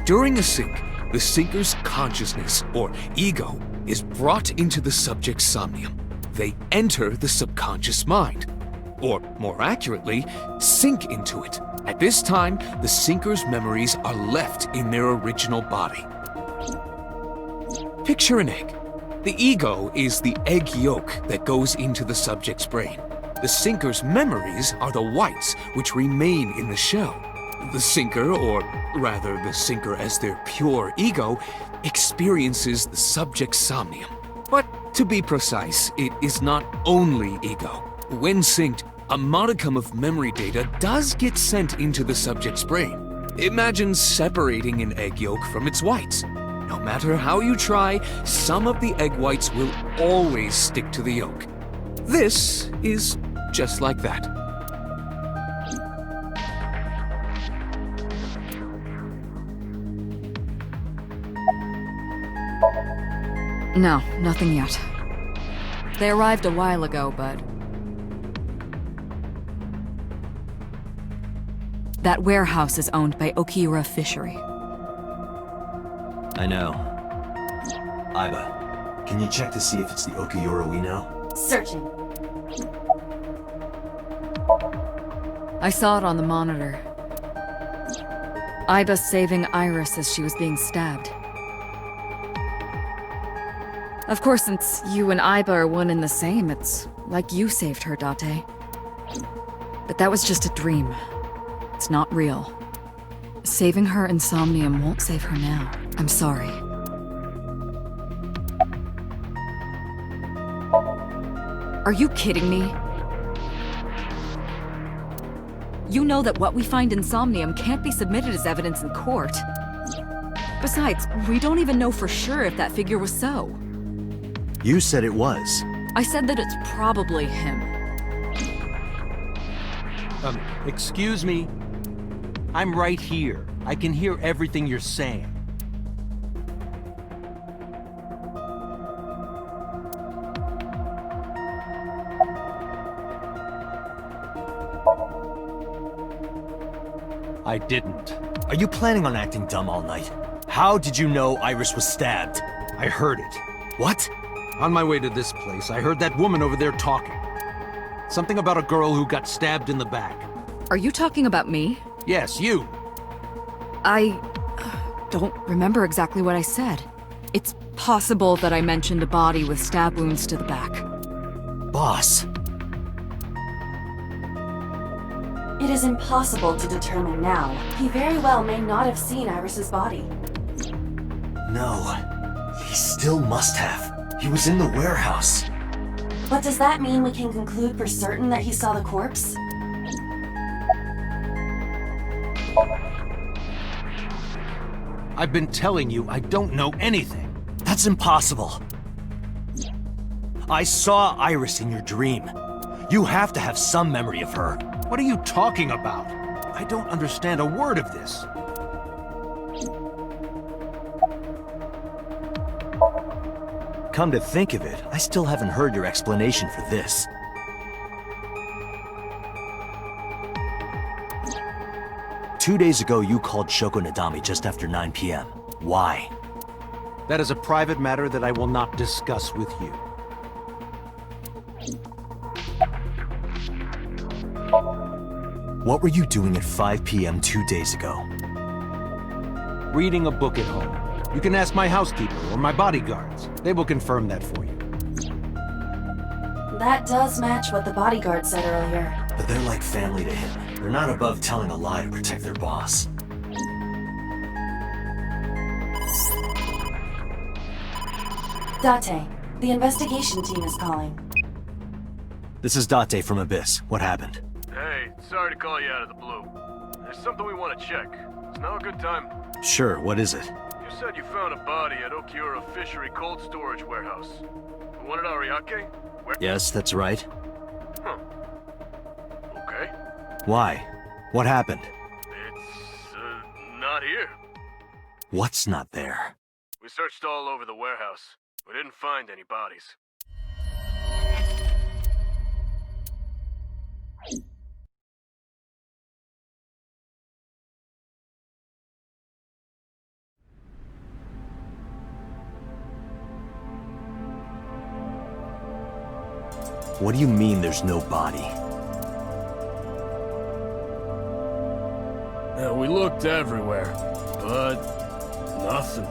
During a sync, the syncer's consciousness, or ego, is brought into the subject's somnium. They enter the subconscious mind, or more accurately, sink into it. At this time, the syncer's memories are left in their original body. Picture an egg. The ego is the egg yolk that goes into the subject's brain. The syncer's memories are the whites, which remain in the shell. The syncer, or rather the syncer as their pure ego, experiences the subject's somnium. But to be precise, it is not only ego. When synced, a modicum of memory data does get sent into the subject's brain. Imagine separating an egg yolk from its whites. No matter how you try, some of the egg whites will always stick to the yolk. This is Just like that. No, nothing yet. They arrived a while ago, but... that warehouse is owned by Okiura Fishery. I know. Aiba, can you check to see if it's the Okiura we know? Searching. I saw it on the monitor. Aiba saving Iris as she was being stabbed. Of course, since you and Aiba are one and the same, it's like you saved her, Date. But that was just a dream. It's not real. Saving her in Somnium won't save her now. I'm sorry. Are you kidding me? You know that what we find in Somnium can't be submitted as evidence in court. Besides, we don't even know for sure if that figure was so. You said it was. I said that it's probably him. Excuse me? I'm right here. I can hear everything you're saying. I didn't. Are you planning on acting dumb all night? How did you know Iris was stabbed? I heard it. What? On my way to this place, I heard that woman over there talking. Something about a girl who got stabbed in the back. Are you talking about me? Yes, you. I don't remember exactly what I said. It's possible that I mentioned a body with stab wounds to the back. Boss. It is impossible to determine now. He very well may not have seen Iris's body. No. He still must have. He was in the warehouse. But does that mean we can conclude for certain that he saw the corpse? I've been telling you I don't know anything. That's impossible. I saw Iris in your dream. You have to have some memory of her. What are you talking about? I don't understand a word of this. Come to think of it, I still haven't heard your explanation for this. Two days ago, you called Shoko Nadami just after 9 p.m. Why? That is a private matter that I will not discuss with you. What were you doing at 5 p.m. 2 days ago? Reading a book at home. You can ask my housekeeper or my bodyguards. They will confirm that for you. That does match what the bodyguard said earlier. But they're like family to him. They're not above telling a lie to protect their boss. Date, the investigation team is calling. This is Date from Abyss. What happened? Hey, sorry to call you out of the blue. There's something we want to check. Is now a good time? Sure, what is it? You said you found a body at Okiura Fishery cold storage warehouse. The one at Ariake? Where? Yes, that's right. Huh. Okay. Why? What happened? It's, not here. What's not there? We searched all over the warehouse. We didn't find any bodies. What do you mean there's no body? Yeah, we looked everywhere, but nothing.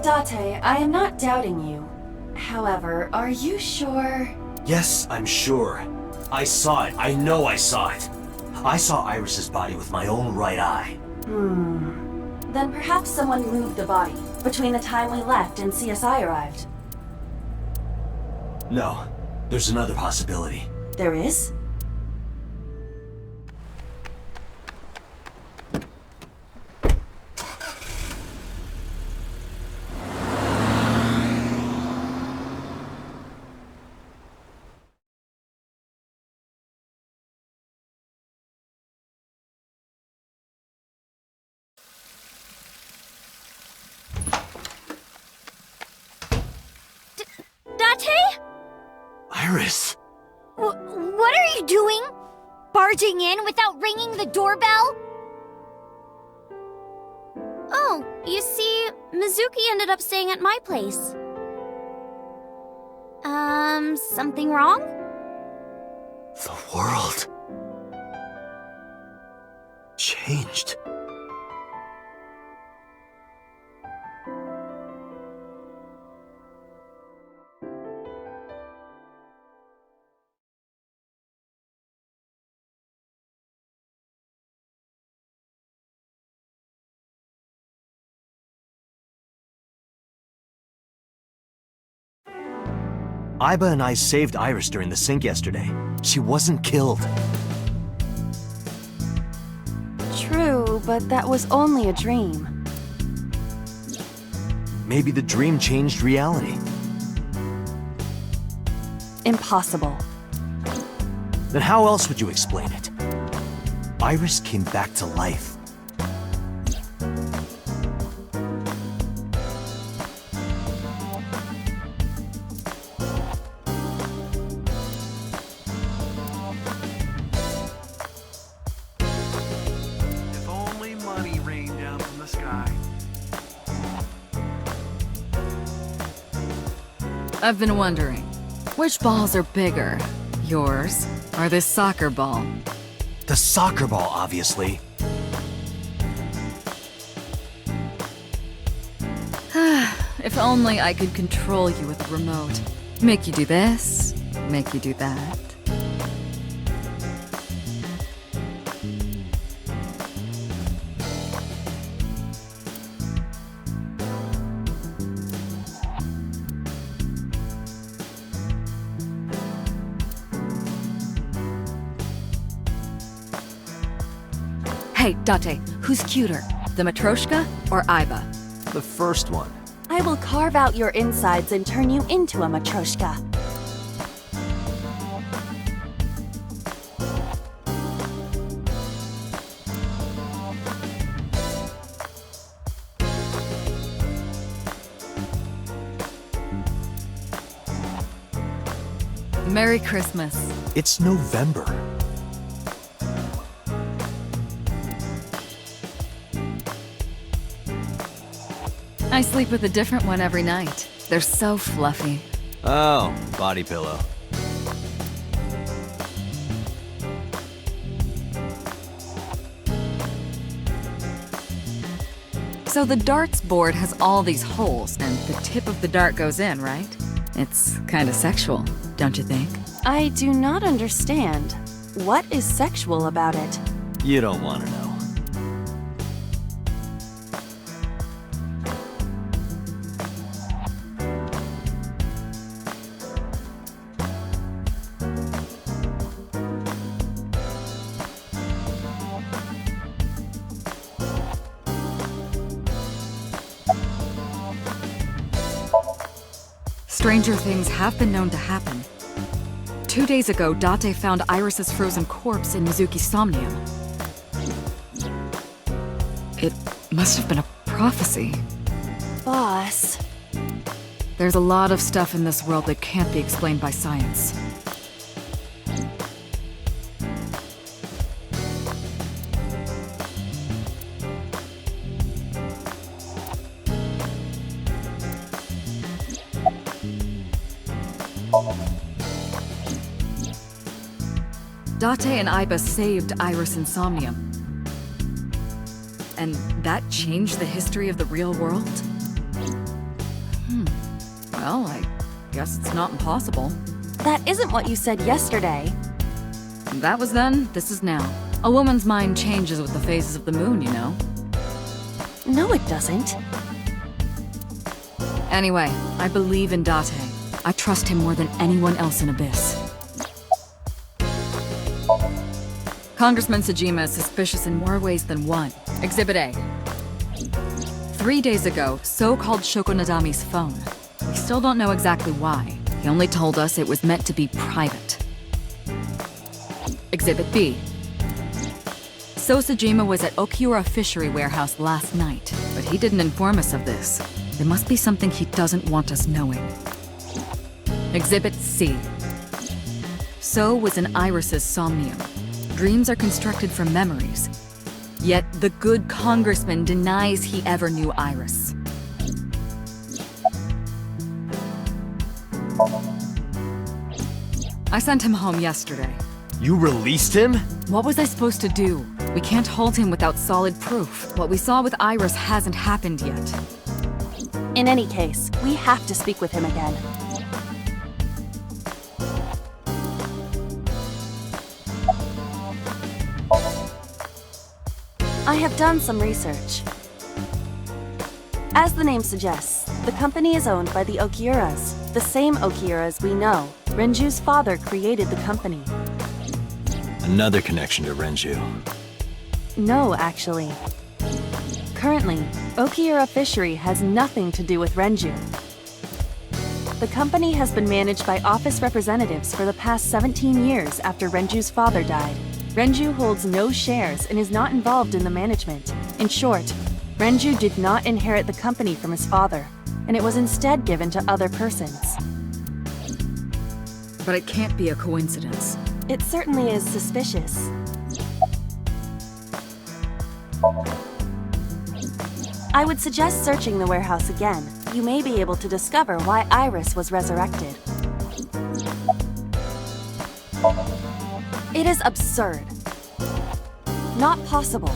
Date, I am not doubting you. However, are you sure? Yes, I'm sure. I saw it. I know I saw it. I saw Iris's body with my own right eye. Then perhaps someone moved the body between the time we left and CSI arrived. No, there's another possibility. There is? Iris! What are you doing? Barging in without ringing the doorbell? Oh, you see, Mizuki ended up staying at my place. Something wrong? The world changed. Iba and I saved Iris during the sink yesterday. She wasn't killed. True, but that was only a dream. Maybe the dream changed reality. Impossible. Then how else would you explain it? Iris came back to life. If only money rained down from the sky. I've been wondering, which balls are bigger? Yours or this soccer ball? The soccer ball, obviously. If only I could control you with a remote. Make you do this, make you do that. Hey, Date, who's cuter? The Matryoshka or Iba? The first one. I will carve out your insides and turn you into a Matryoshka. Merry Christmas. It's November. I sleep with a different one every night. They're so fluffy. Oh, body pillow. So the darts board has all these holes, and the tip of the dart goes in, right? It's kinda sexual, don't you think? I do not understand. What is sexual about it? You don't want to know. Stranger things have been known to happen. 2 days ago, Date found Iris's frozen corpse in Mizuki's Somnium. It must have been a prophecy. Boss. There's a lot of stuff in this world that can't be explained by science. Date and Iba saved Iris in Somnium. And that changed the history of the real world? Well, I guess it's not impossible. That isn't what you said yesterday. That was then, this is now. A woman's mind changes with the phases of the moon, you know? No, it doesn't. Anyway, I believe in Date. I trust him more than anyone else in Abyss. Congressman Sejima is suspicious in more ways than one. Exhibit A. 3 days ago, So called Shoko Nadami's phone. We still don't know exactly why. He only told us it was meant to be private. Exhibit B. So Sejima was at Okiura Fishery Warehouse last night, but he didn't inform us of this. There must be something he doesn't want us knowing. Exhibit C. So was in Iris's Somnium. Dreams are constructed from memories. Yet the good congressman denies he ever knew Iris. I sent him home yesterday. You released him? What was I supposed to do? We can't hold him without solid proof. What we saw with Iris hasn't happened yet. In any case, we have to speak with him again. I have done some research. As the name suggests, the company is owned by the Okiuras, the same Okiuras we know. Renju's father created the company. Another connection to Renju. No, actually. Currently, Okiura Fishery has nothing to do with Renju. The company has been managed by office representatives for the past 17 years after Renju's father died. Renju holds no shares and is not involved in the management. In short, Renju did not inherit the company from his father, and it was instead given to other persons. But it can't be a coincidence. It certainly is suspicious. I would suggest searching the warehouse again. You may be able to discover why Iris was resurrected. It is absurd. Not possible.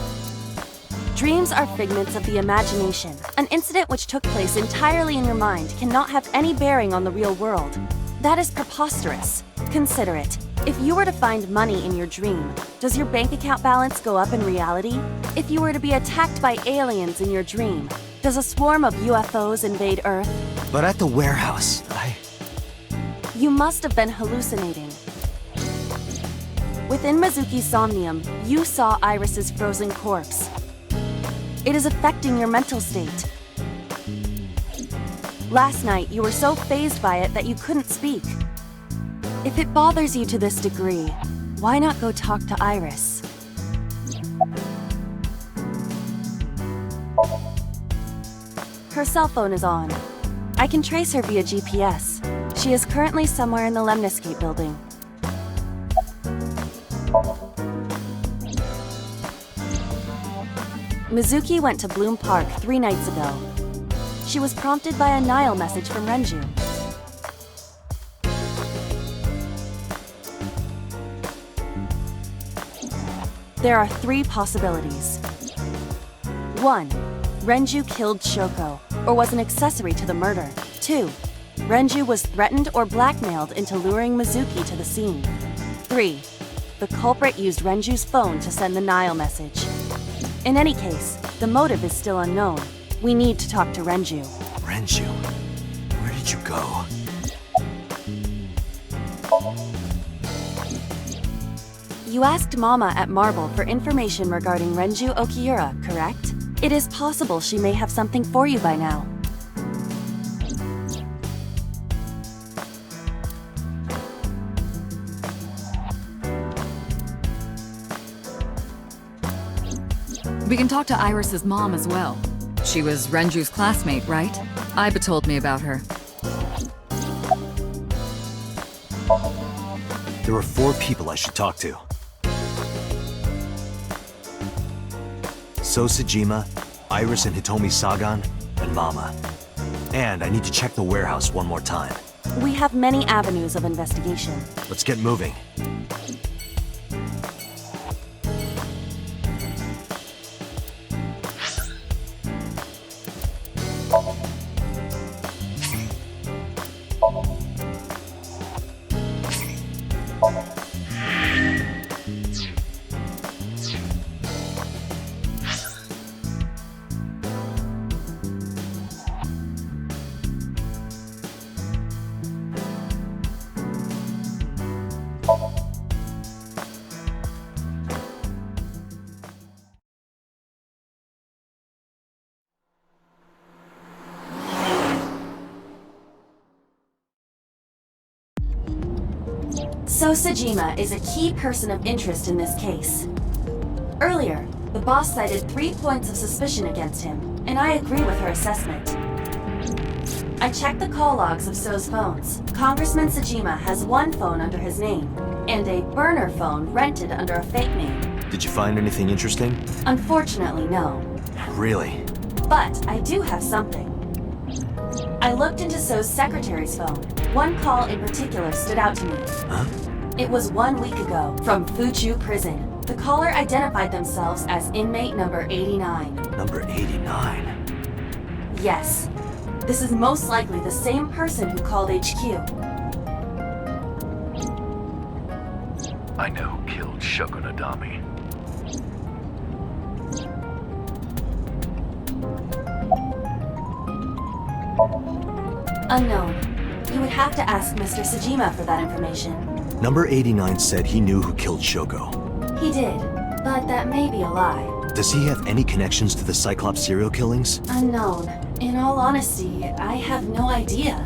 Dreams are figments of the imagination. An incident which took place entirely in your mind cannot have any bearing on the real world. That is preposterous. Consider it. If you were to find money in your dream, does your bank account balance go up in reality? If you were to be attacked by aliens in your dream, does a swarm of UFOs invade Earth? But at the warehouse, You must have been hallucinating. Within Mizuki's Somnium, you saw Iris's frozen corpse. It is affecting your mental state. Last night, you were so fazed by it that you couldn't speak. If it bothers you to this degree, why not go talk to Iris? Her cell phone is on. I can trace her via GPS. She is currently somewhere in the Lemniscate building. Mizuki went to Bloom Park 3 nights ago. She was prompted by a Nile message from Renju. There are 3 possibilities. 1. Renju killed Shoko, or was an accessory to the murder. 2. Renju was threatened or blackmailed into luring Mizuki to the scene. 3. The culprit used Renju's phone to send the Nile message. In any case, the motive is still unknown. We need to talk to Renju. Renju? Where did you go? You asked Mama at Marble for information regarding Renju Okiura, correct? It is possible she may have something for you by now. We can talk to Iris's mom as well. She was Renju's classmate, right? Aiba told me about her. There were 4 people I should talk to. So Sejima, Iris and Hitomi Sagan, and Mama. And I need to check the warehouse one more time. We have many avenues of investigation. Let's get moving. So Sejima is a key person of interest in this case. Earlier, the boss cited 3 points of suspicion against him, and I agree with her assessment. I checked the call logs of So's phones. Congressman Sajima has one phone under his name, and a burner phone rented under a fake name. Did you find anything interesting? Unfortunately, no. Really? But I do have something. I looked into So's secretary's phone. One call in particular stood out to me. Huh? It was 1 week ago, from Fuchu Prison. The caller identified themselves as inmate number 89. Number 89? Yes. This is most likely the same person who called HQ. I know who killed Shogunadami. Unknown. You would have to ask Mr. Sajima for that information. Number 89 said he knew who killed Shoko. He did, but that may be a lie. Does he have any connections to the Cyclops serial killings? Unknown. In all honesty, I have no idea.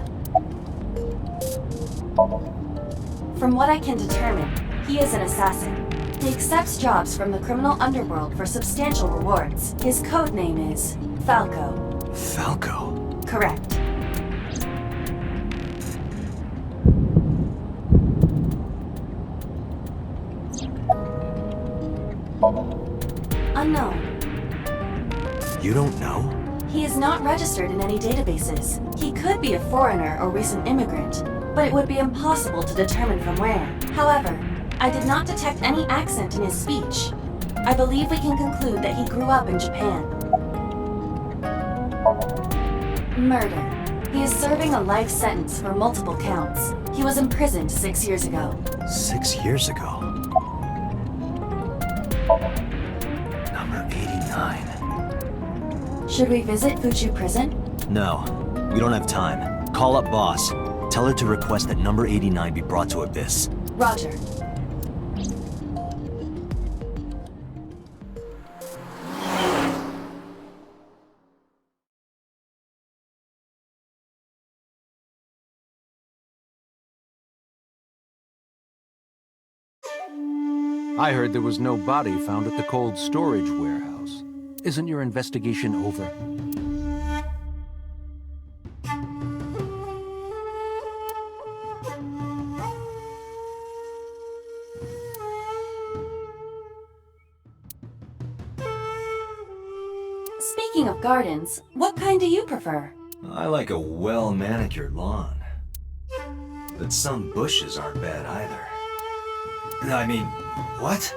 From what I can determine, he is an assassin. He accepts jobs from the criminal underworld for substantial rewards. His code name is Falco. Falco? Correct. Unknown. You don't know? He is not registered in any databases. He could be a foreigner or recent immigrant, but it would be impossible to determine from where. However, I did not detect any accent in his speech. I believe we can conclude that he grew up in Japan. Murder. He is serving a life sentence for multiple counts. He was imprisoned 6 years ago. 6 years ago? Number 89. Should we visit Fuchu Prison? No, we don't have time. Call up boss. Tell her to request that number 89 be brought to Abyss. Roger. I heard there was no body found at the cold storage warehouse. Isn't your investigation over? Speaking of gardens, what kind do you prefer? I like a well-manicured lawn. But some bushes aren't bad either. I mean, what?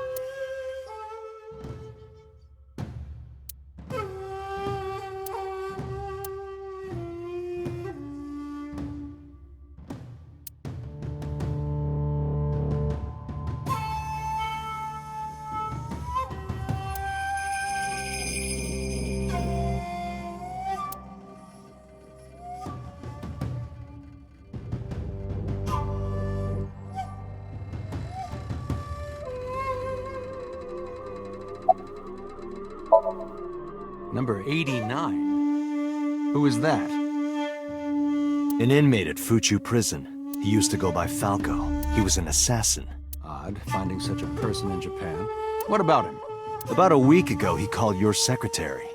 Number 89? Who is that? An inmate at Fuchu Prison. He used to go by Falco. He was an assassin. Odd, finding such a person in Japan. What about him? About a week ago, he called your secretary.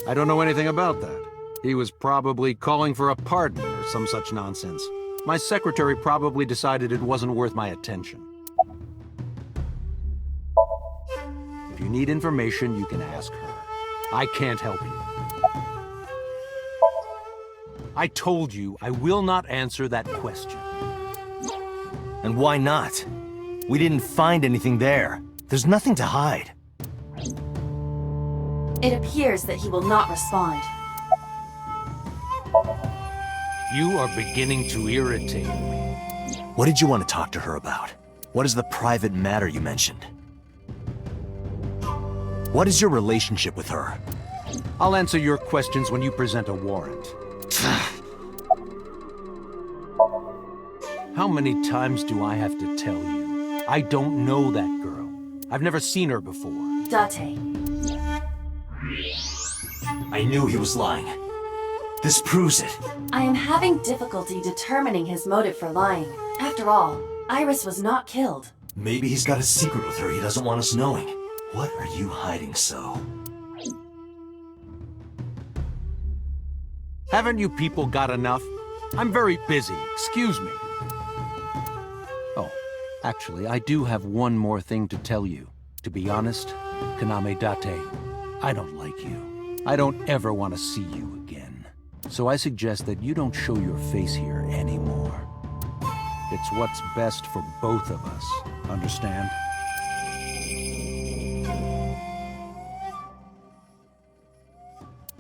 I don't know anything about that. He was probably calling for a pardon or some such nonsense. My secretary probably decided it wasn't worth my attention. If you need information, you can ask her. I can't help you. I told you I will not answer that question. And why not? We didn't find anything there. There's nothing to hide. It appears that he will not respond. You are beginning to irritate me. What did you want to talk to her about? What is the private matter you mentioned? What is your relationship with her? I'll answer your questions when you present a warrant. How many times do I have to tell you? I don't know that girl. I've never seen her before. Date. I knew he was lying. This proves it. I am having difficulty determining his motive for lying. After all, Iris was not killed. Maybe he's got a secret with her he doesn't want us knowing. What are you hiding so? Haven't you people got enough? I'm very busy, excuse me. Oh, actually, I do have one more thing to tell you. To be honest, Kaname Date, I don't like you. I don't ever want to see you again. So I suggest that you don't show your face here anymore. It's what's best for both of us, understand?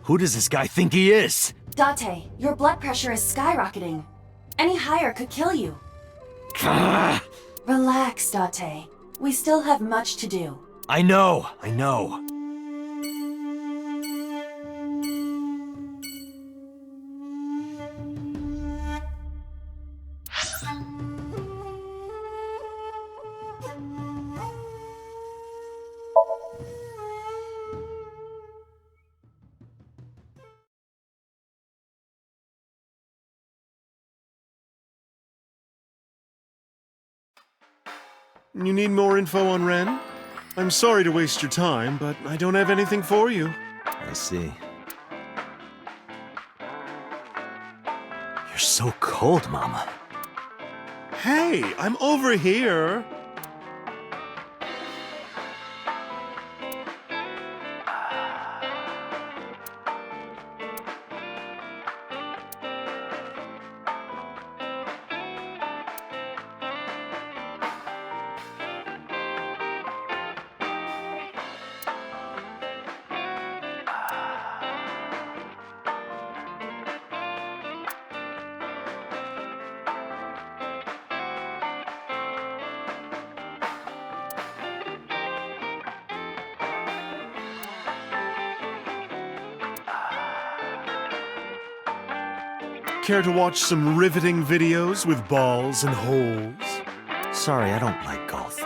Who does this guy think he is? Date, your blood pressure is skyrocketing. Any higher could kill you. Relax, Date. We still have much to do. I know, I know. You need more info on Ren? I'm sorry to waste your time, but I don't have anything for you. I see. You're so cold, Mama. Hey, I'm over here. Care to watch some riveting videos with balls and holes? Sorry, I don't like golf.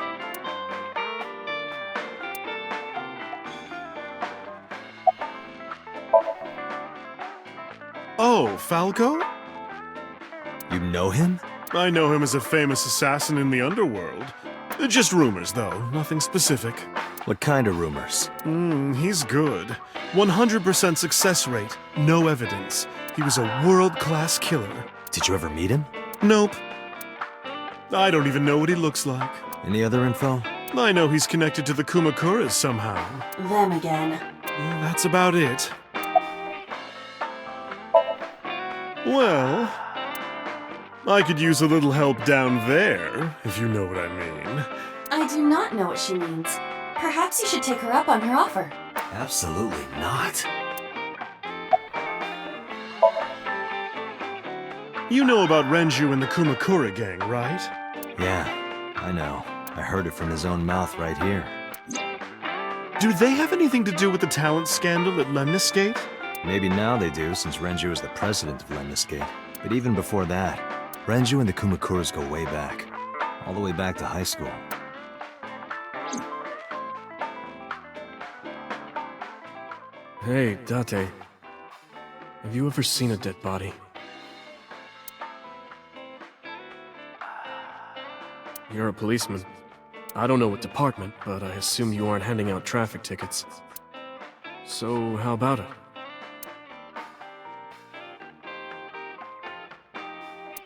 Oh, Falco? You know him? I know him as a famous assassin in the underworld. Just rumors, though, nothing specific. What kind of rumors? He's good. 100% success rate, no evidence. He was a world-class killer. Did you ever meet him? Nope. I don't even know what he looks like. Any other info? I know he's connected to the Kumakuras somehow. Them again. Well, that's about it. Well, I could use a little help down there, if you know what I mean. I do not know what she means. Perhaps you should take her up on her offer. Absolutely not. You know about Renju and the Kumakura gang, right? Yeah, I know. I heard it from his own mouth right here. Do they have anything to do with the talent scandal at Lemniscate? Maybe now they do, since Renju is the president of Lemniscate. But even before that, Renju and the Kumakuras go way back. All the way back to high school. Hey, Date. Have you ever seen a dead body? You're a policeman. I don't know what department, but I assume you aren't handing out traffic tickets. So, how about it?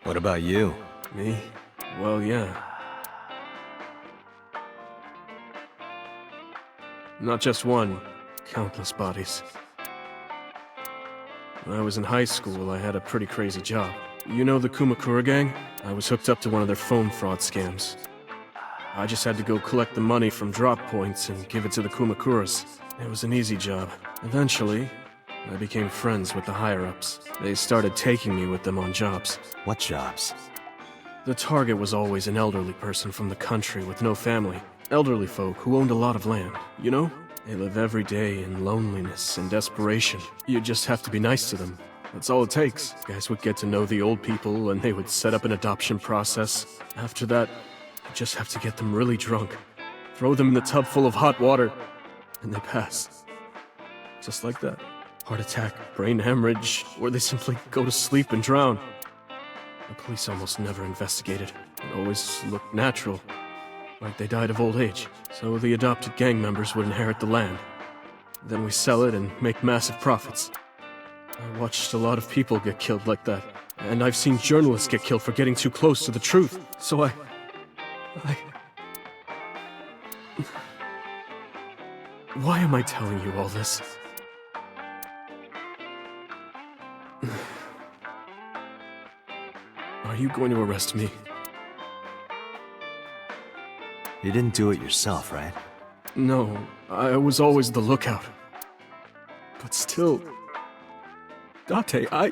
What about you? Me? Well, yeah. Not just one, countless bodies. When I was in high school, I had a pretty crazy job. You know the Kumakura gang? I was hooked up to one of their phone fraud scams. I just had to go collect the money from drop points and give it to the Kumakuras. It was an easy job. Eventually, I became friends with the higher-ups. They started taking me with them on jobs. What jobs? The target was always an elderly person from the country with no family. Elderly folk who owned a lot of land, you know? They live every day in loneliness and desperation. You just have to be nice to them. That's all it takes. Guys would get to know the old people and they would set up an adoption process. After that, you just have to get them really drunk. Throw them in the tub full of hot water, and they pass. Just like that. Heart attack, brain hemorrhage, or they simply go to sleep and drown. The police almost never investigated. It always looked natural, like they died of old age. So the adopted gang members would inherit the land. Then we sell it and make massive profits. I watched a lot of people get killed like that. And I've seen journalists get killed for getting too close to the truth. So I... Why am I telling you all this? Are you going to arrest me? You didn't do it yourself, right? No, I was always the lookout. But still... Date, I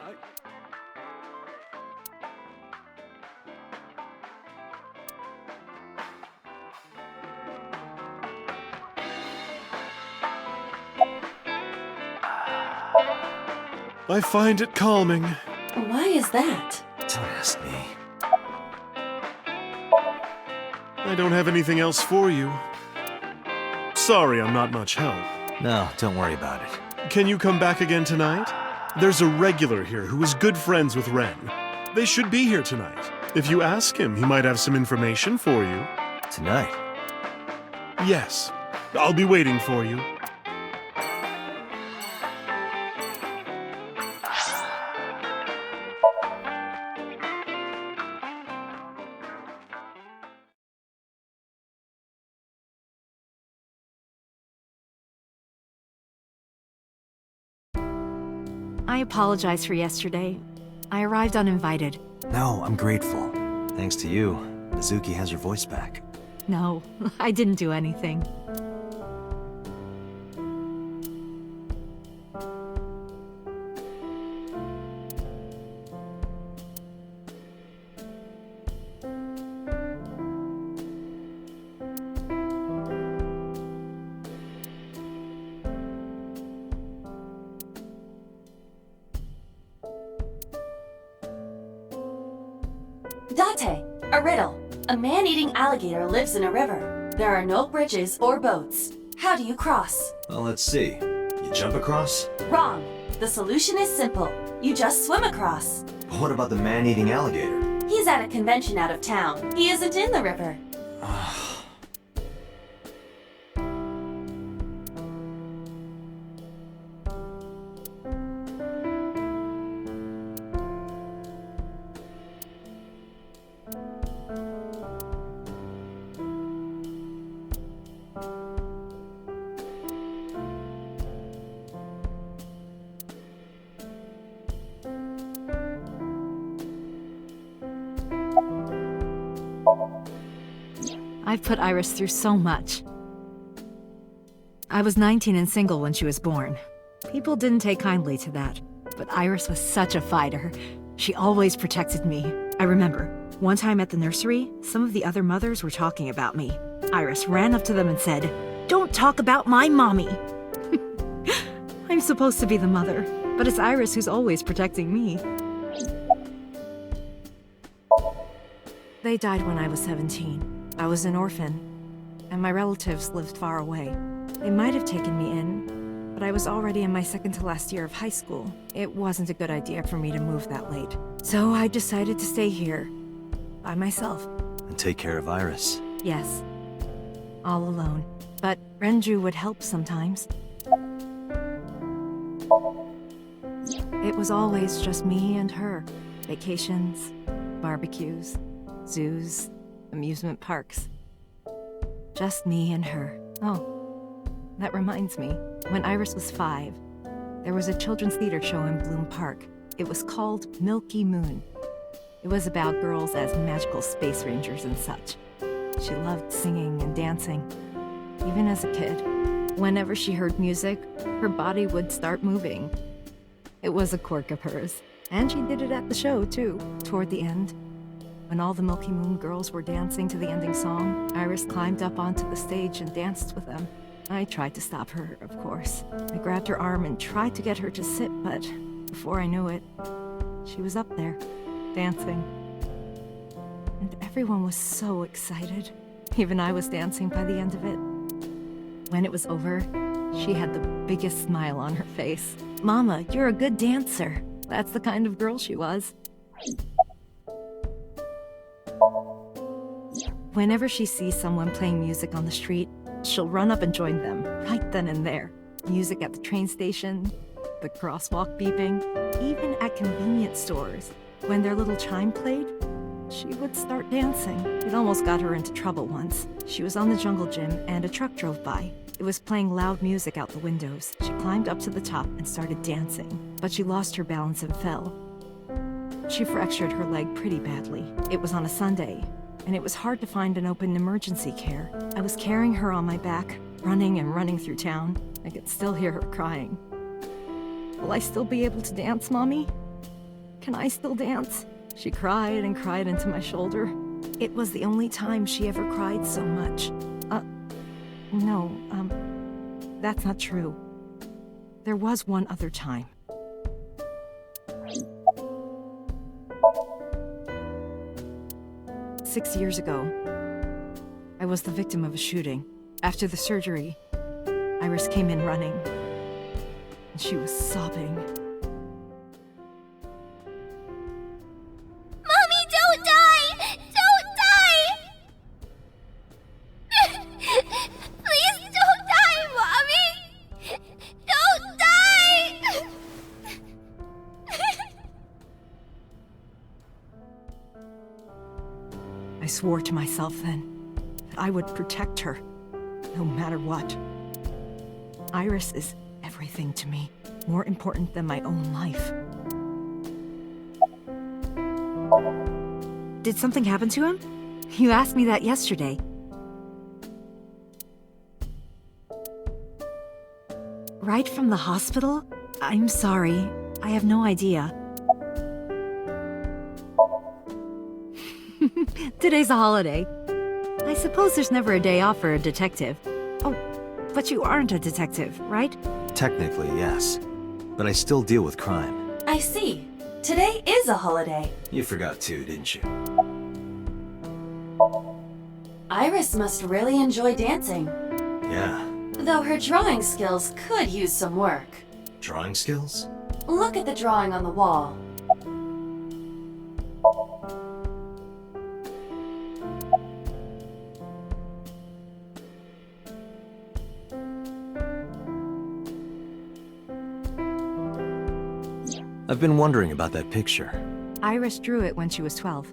find it calming. Why is that? Don't ask me. I don't have anything else for you. Sorry, I'm not much help. No, don't worry about it. Can you come back again tonight? There's a regular here who is good friends with Ren. They should be here tonight. If you ask him, he might have some information for you. Tonight? Yes. I'll be waiting for you. I apologize for yesterday. I arrived uninvited. No, I'm grateful. Thanks to you, Mizuki has her voice back. No, I didn't do anything. Date, a riddle. A man-eating alligator lives in a river. There are no bridges or boats. How do you cross? Well, let's see. You jump across? Wrong. The solution is simple. You just swim across. But what about the man-eating alligator? He's at a convention out of town. He isn't in the river. I've put Iris through so much. I was 19 and single when she was born. People didn't take kindly to that, but Iris was such a fighter. She always protected me. I remember, one time at the nursery, some of the other mothers were talking about me. Iris ran up to them and said, "Don't talk about my mommy!" I'm supposed to be the mother, but it's Iris who's always protecting me. They died when I was 17. I was an orphan, and my relatives lived far away. They might have taken me in, but I was already in my second to last year of high school. It wasn't a good idea for me to move that late. So I decided to stay here, by myself. And take care of Iris. Yes, all alone. But Renju would help sometimes. It was always just me and her. Vacations, barbecues, zoos, amusement parks. Just me and her. Oh, that reminds me. When Iris was 5, there was a children's theater show in Bloom Park. It was called Milky Moon. It was about girls as magical space rangers and such. She loved singing and dancing, even as a kid. Whenever she heard music, her body would start moving. It was a quirk of hers. And she did it at the show, too, toward the end. When all the Milky Moon girls were dancing to the ending song, Iris climbed up onto the stage and danced with them. I tried to stop her, of course. I grabbed her arm and tried to get her to sit, but before I knew it, she was up there, dancing. And everyone was so excited. Even I was dancing by the end of it. When it was over, she had the biggest smile on her face. "Mama, you're a good dancer." That's the kind of girl she was. Whenever she sees someone playing music on the street, she'll run up and join them, right then and there. Music at the train station, the crosswalk beeping, even at convenience stores. When their little chime played, she would start dancing. It almost got her into trouble once. She was on the jungle gym and a truck drove by. It was playing loud music out the windows. She climbed up to the top and started dancing, but she lost her balance and fell. She fractured her leg pretty badly. It was on a Sunday, and it was hard to find an open emergency care. I was carrying her on my back, running and running through town. I could still hear her crying. Will I still be able to dance, Mommy? Can I still dance? She cried and cried into my shoulder. It was the only time she ever cried so much. No, that's not true. There was one other time. Six years ago, I was the victim of a shooting. After the surgery, Iris came in running, and she was sobbing. Mommy, don't die! Don't die! Please don't die, Mommy! Don't die! I swore to myself then that I would protect her, no matter what. Iris is everything to me, more important than my own life. Did something happen to him? You asked me that yesterday. Right from the hospital? I'm sorry. I have no idea. Today's a holiday. I suppose there's never a day off for a detective. Oh, but you aren't a detective, right? Technically, yes. But I still deal with crime. I see. Today is a holiday. You forgot too, didn't you? Iris must really enjoy dancing. Yeah. Though her drawing skills could use some work. Drawing skills? Look at the drawing on the wall. I've been wondering about that picture. Iris drew it when she was 12.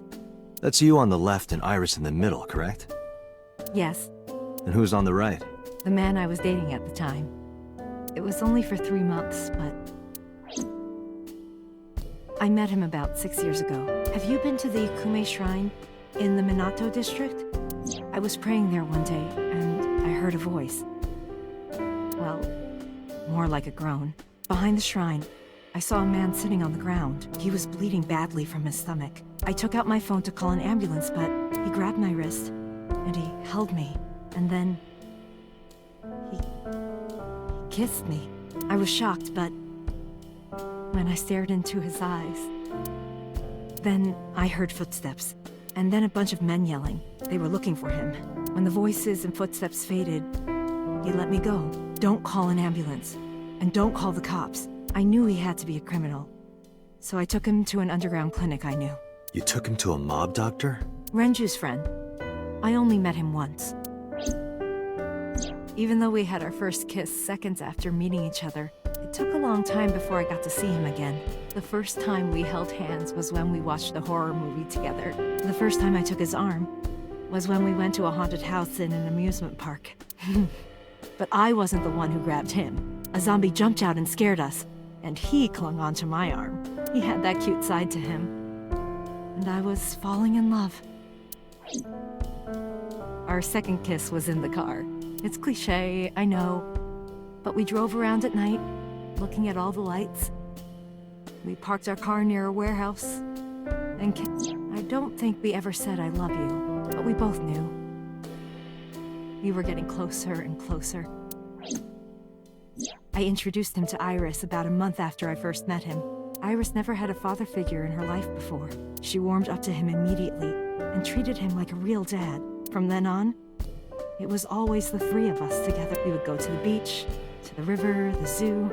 That's you on the left and Iris in the middle, correct? Yes, And who's on the right? the man I was dating at the time. It was only for 3 months, but... I met him about 6 years ago. Have you been to the Ikume Shrine in the Minato district? I was praying there one day, and I heard a voice. Well, more like a groan. Behind the shrine, I saw a man sitting on the ground. He was bleeding badly from his stomach. I took out my phone to call an ambulance, but he grabbed my wrist, and he held me, and then... He kissed me. I was shocked, but when I stared into his eyes, then I heard footsteps, and then a bunch of men yelling. They were looking for him. When the voices and footsteps faded, he let me go. Don't call an ambulance, and don't call the cops. I knew he had to be a criminal, so I took him to an underground clinic I knew. You took him to a mob doctor? Renju's friend. I only met him once. Even though we had our first kiss seconds after meeting each other, it took a long time before I got to see him again. The first time we held hands was when we watched a horror movie together. The first time I took his arm was when we went to a haunted house in an amusement park. But I wasn't the one who grabbed him. A zombie jumped out and scared us, and he clung onto my arm. He had that cute side to him, and I was falling in love. Our second kiss was in the car. It's cliché, I know, but we drove around at night, looking at all the lights. We parked our car near a warehouse, and I don't think we ever said I love you, but we both knew. We were getting closer and closer. I introduced him to Iris about a month after I first met him. Iris never had a father figure in her life before. She warmed up to him immediately and treated him like a real dad. From then on, it was always the three of us together. We would go to the beach, to the river, the zoo,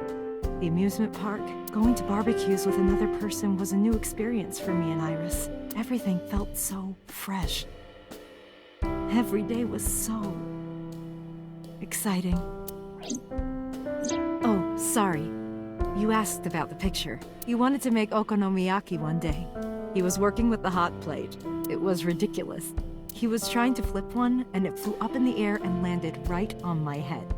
the amusement park. Going to barbecues with another person was a new experience for me and Iris. Everything felt so fresh. Every day was so exciting. Oh, sorry. You asked about the picture. He wanted to make okonomiyaki one day. He was working with the hot plate. It was ridiculous. He was trying to flip one, and it flew up in the air and landed right on my head.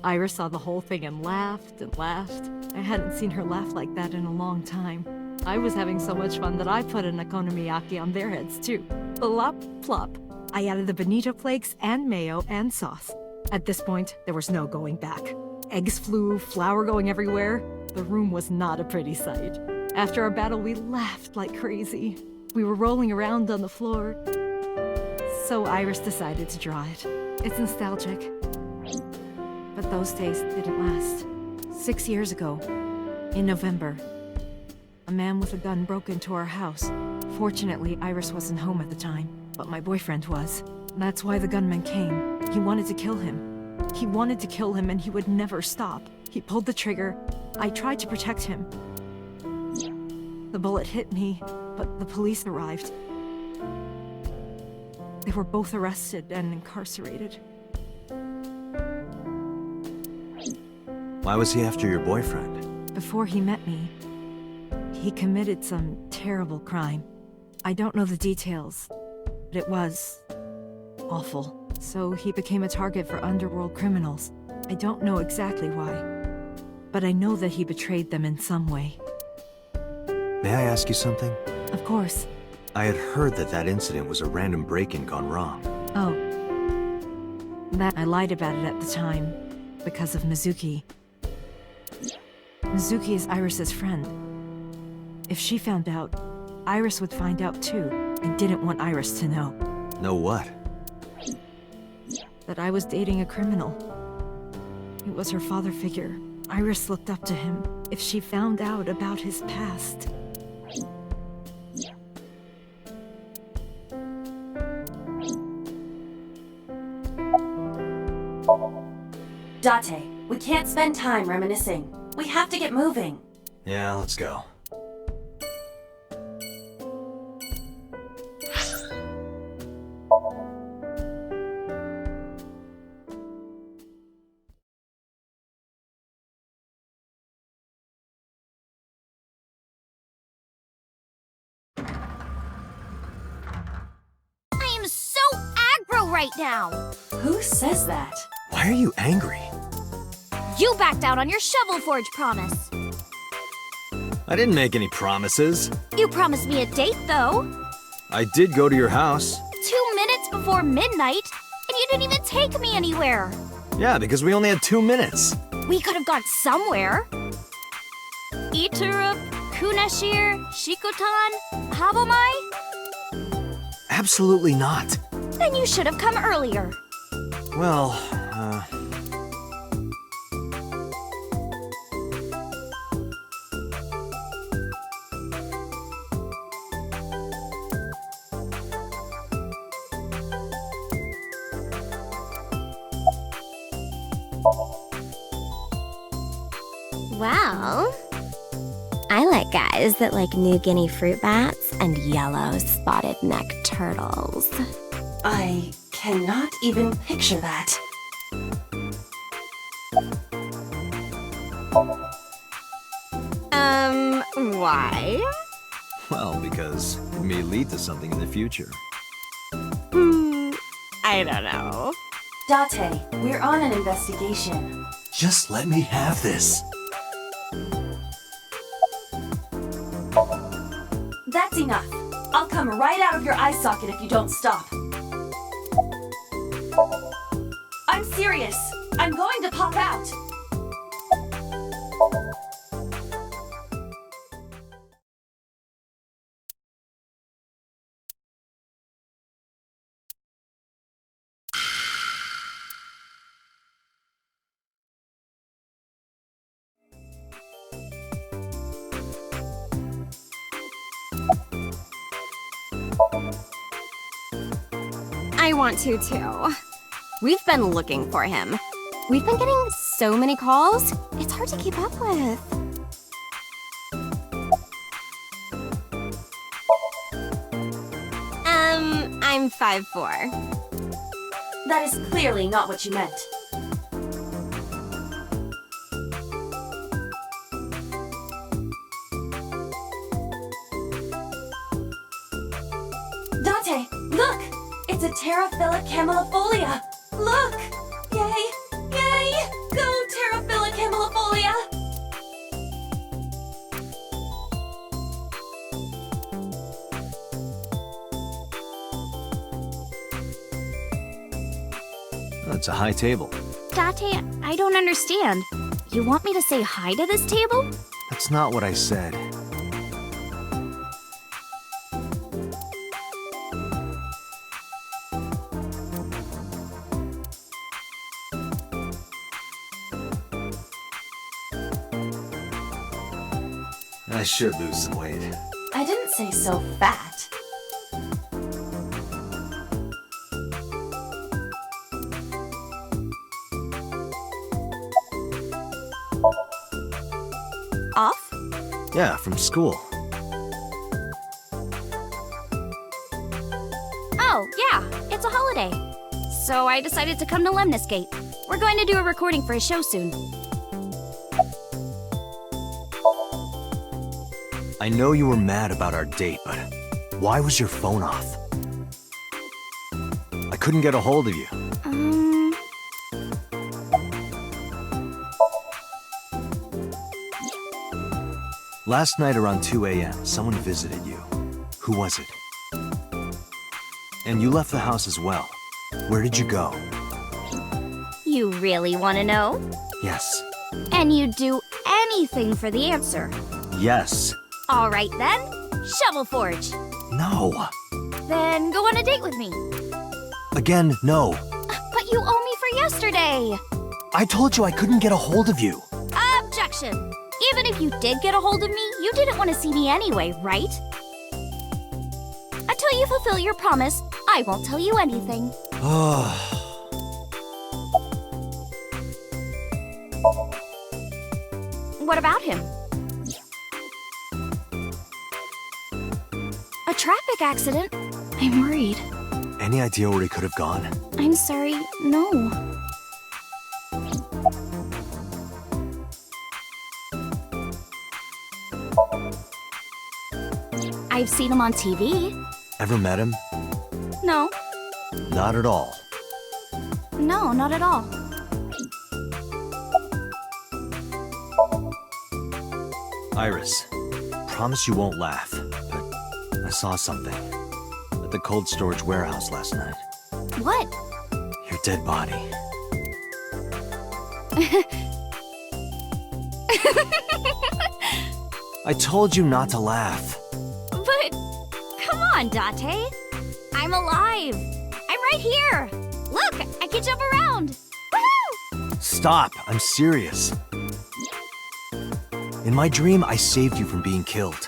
Iris saw the whole thing and laughed and laughed. I hadn't seen her laugh like that in a long time. I was having so much fun that I put an okonomiyaki on their heads too. Plop, plop. I added the bonito flakes and mayo and sauce. At this point, there was no going back. Eggs flew, flour going everywhere. The room was not a pretty sight. After our battle, we laughed like crazy. We were rolling around on the floor. So Iris decided to draw it. It's nostalgic. But those days didn't last. 6 years ago, in November, a man with a gun broke into our house. Fortunately, Iris wasn't home at the time, but my boyfriend was. That's why the gunman came. He wanted to kill him. He wanted to kill him and he would never stop. He pulled the trigger. I tried to protect him. The bullet hit me, but the police arrived. They were both arrested and incarcerated. Why was he after your boyfriend? Before he met me, he committed some terrible crime. I don't know the details, but it was awful. So he became a target for underworld criminals. I don't know exactly why, but I know that he betrayed them in some way. May I ask you something? Of course. I had heard that incident was a random break-in gone wrong. Oh. That I lied about it at the time, because of Mizuki. Mizuki is Iris's friend. If she found out, Iris would find out too, and didn't want Iris to know. Know what? That I was dating a criminal. It was her father figure. Iris looked up to him. If she found out about his past... Date, we can't spend time reminiscing. We have to get moving. Yeah, let's go. I am so aggro right now. Who says that? Why are you angry? You backed out on your Shovel Forge promise. I didn't make any promises. You promised me a date, though. I did go to your house. 2 minutes before midnight, and you didn't even take me anywhere. Yeah, because we only had 2 minutes. We could have gone somewhere. Iturup, Kunashir, Shikotan, Habomai? Absolutely not. Then you should have come earlier. Well, Well, I like guys that like New Guinea fruit bats and yellow spotted neck turtles. I cannot even picture that. Why? well, because it may lead to something in the future. I don't know. Date, we're on an investigation. Just let me have this. That's enough. I'll come right out of your eye socket if you don't stop. I'm serious. I'm going to pop out. I want to too. We've been looking for him. We've been getting so many calls, it's hard to keep up with. I'm 5'4". That is clearly not what you meant. Date, look! It's a Terraphila camellifolia! Look! Yay! Yay! Go Terraphila camellifolia! That's a high table. Date, I don't understand. You want me to say hi to this table? That's not what I said. I should lose some weight. I didn't say so fat. Off? Yeah, from school. Oh, yeah, it's a holiday. So I decided to come to Lemniscate. We're going to do a recording for a show soon. I know you were mad about our date, but why was your phone off? I couldn't get a hold of you. Last night around 2 a.m., someone visited you. Who was it? And you left the house as well. Where did you go? You really want to know? Yes. And you'd do anything for the answer. Yes. All right then, Shovel Forge. No. Then go on a date with me. Again, no. But you owe me for yesterday. I told you I couldn't get a hold of you. Objection. Even if you did get a hold of me, you didn't want to see me anyway, right? Until you fulfill your promise, I won't tell you anything. What about him? A traffic accident? I'm worried. Any idea where he could have gone? I'm sorry, no. I've seen him on TV. Ever met him? No. Not at all. No, not at all. Iris, promise you won't laugh, but I saw something at the cold storage warehouse last night. What? Your dead body. I told you not to laugh. But, come on, Date. I'm alive. I'm right here. Look, I can jump around. Woohoo! Stop, I'm serious. In my dream, I saved you from being killed.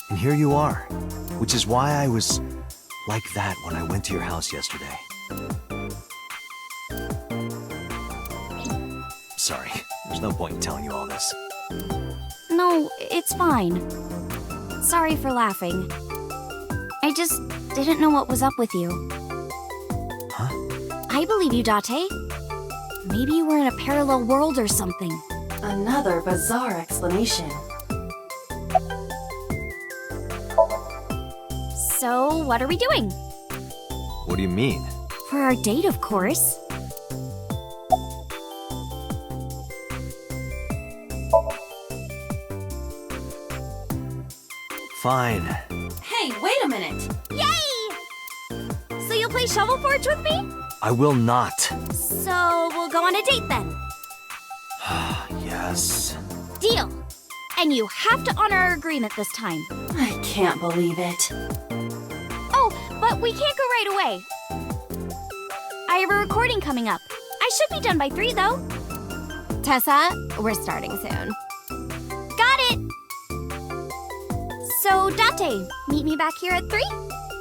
And here you are, which is why I was like that when I went to your house yesterday. Sorry, there's no point in telling you all this. No, it's fine. Sorry for laughing. I just didn't know what was up with you. Huh? I believe you, Date. Maybe you were in a parallel world or something. Another bizarre explanation. So, what are we doing? What do you mean? For our date, of course. Fine. Hey, wait a minute! Yay! So you'll play Shovel Forge with me? I will not. So we'll go on a date then. Yes. Deal. And you have to honor our agreement this time. I can't believe it. Oh, but we can't go right away. I have a recording coming up. I should be done by 3, though. Tessa, we're starting soon. Got it! So, Date, meet me back here at 3?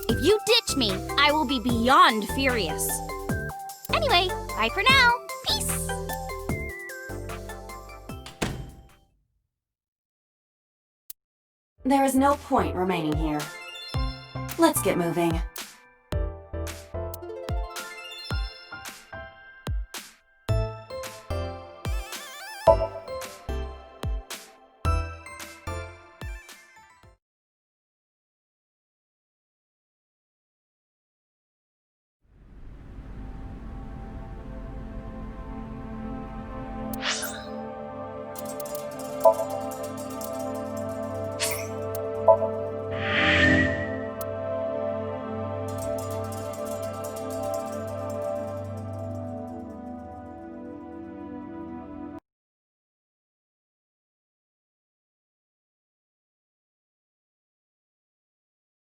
If you ditch me, I will be beyond furious. Anyway, bye for now. Peace! There is no point remaining here. Let's get moving. Bye.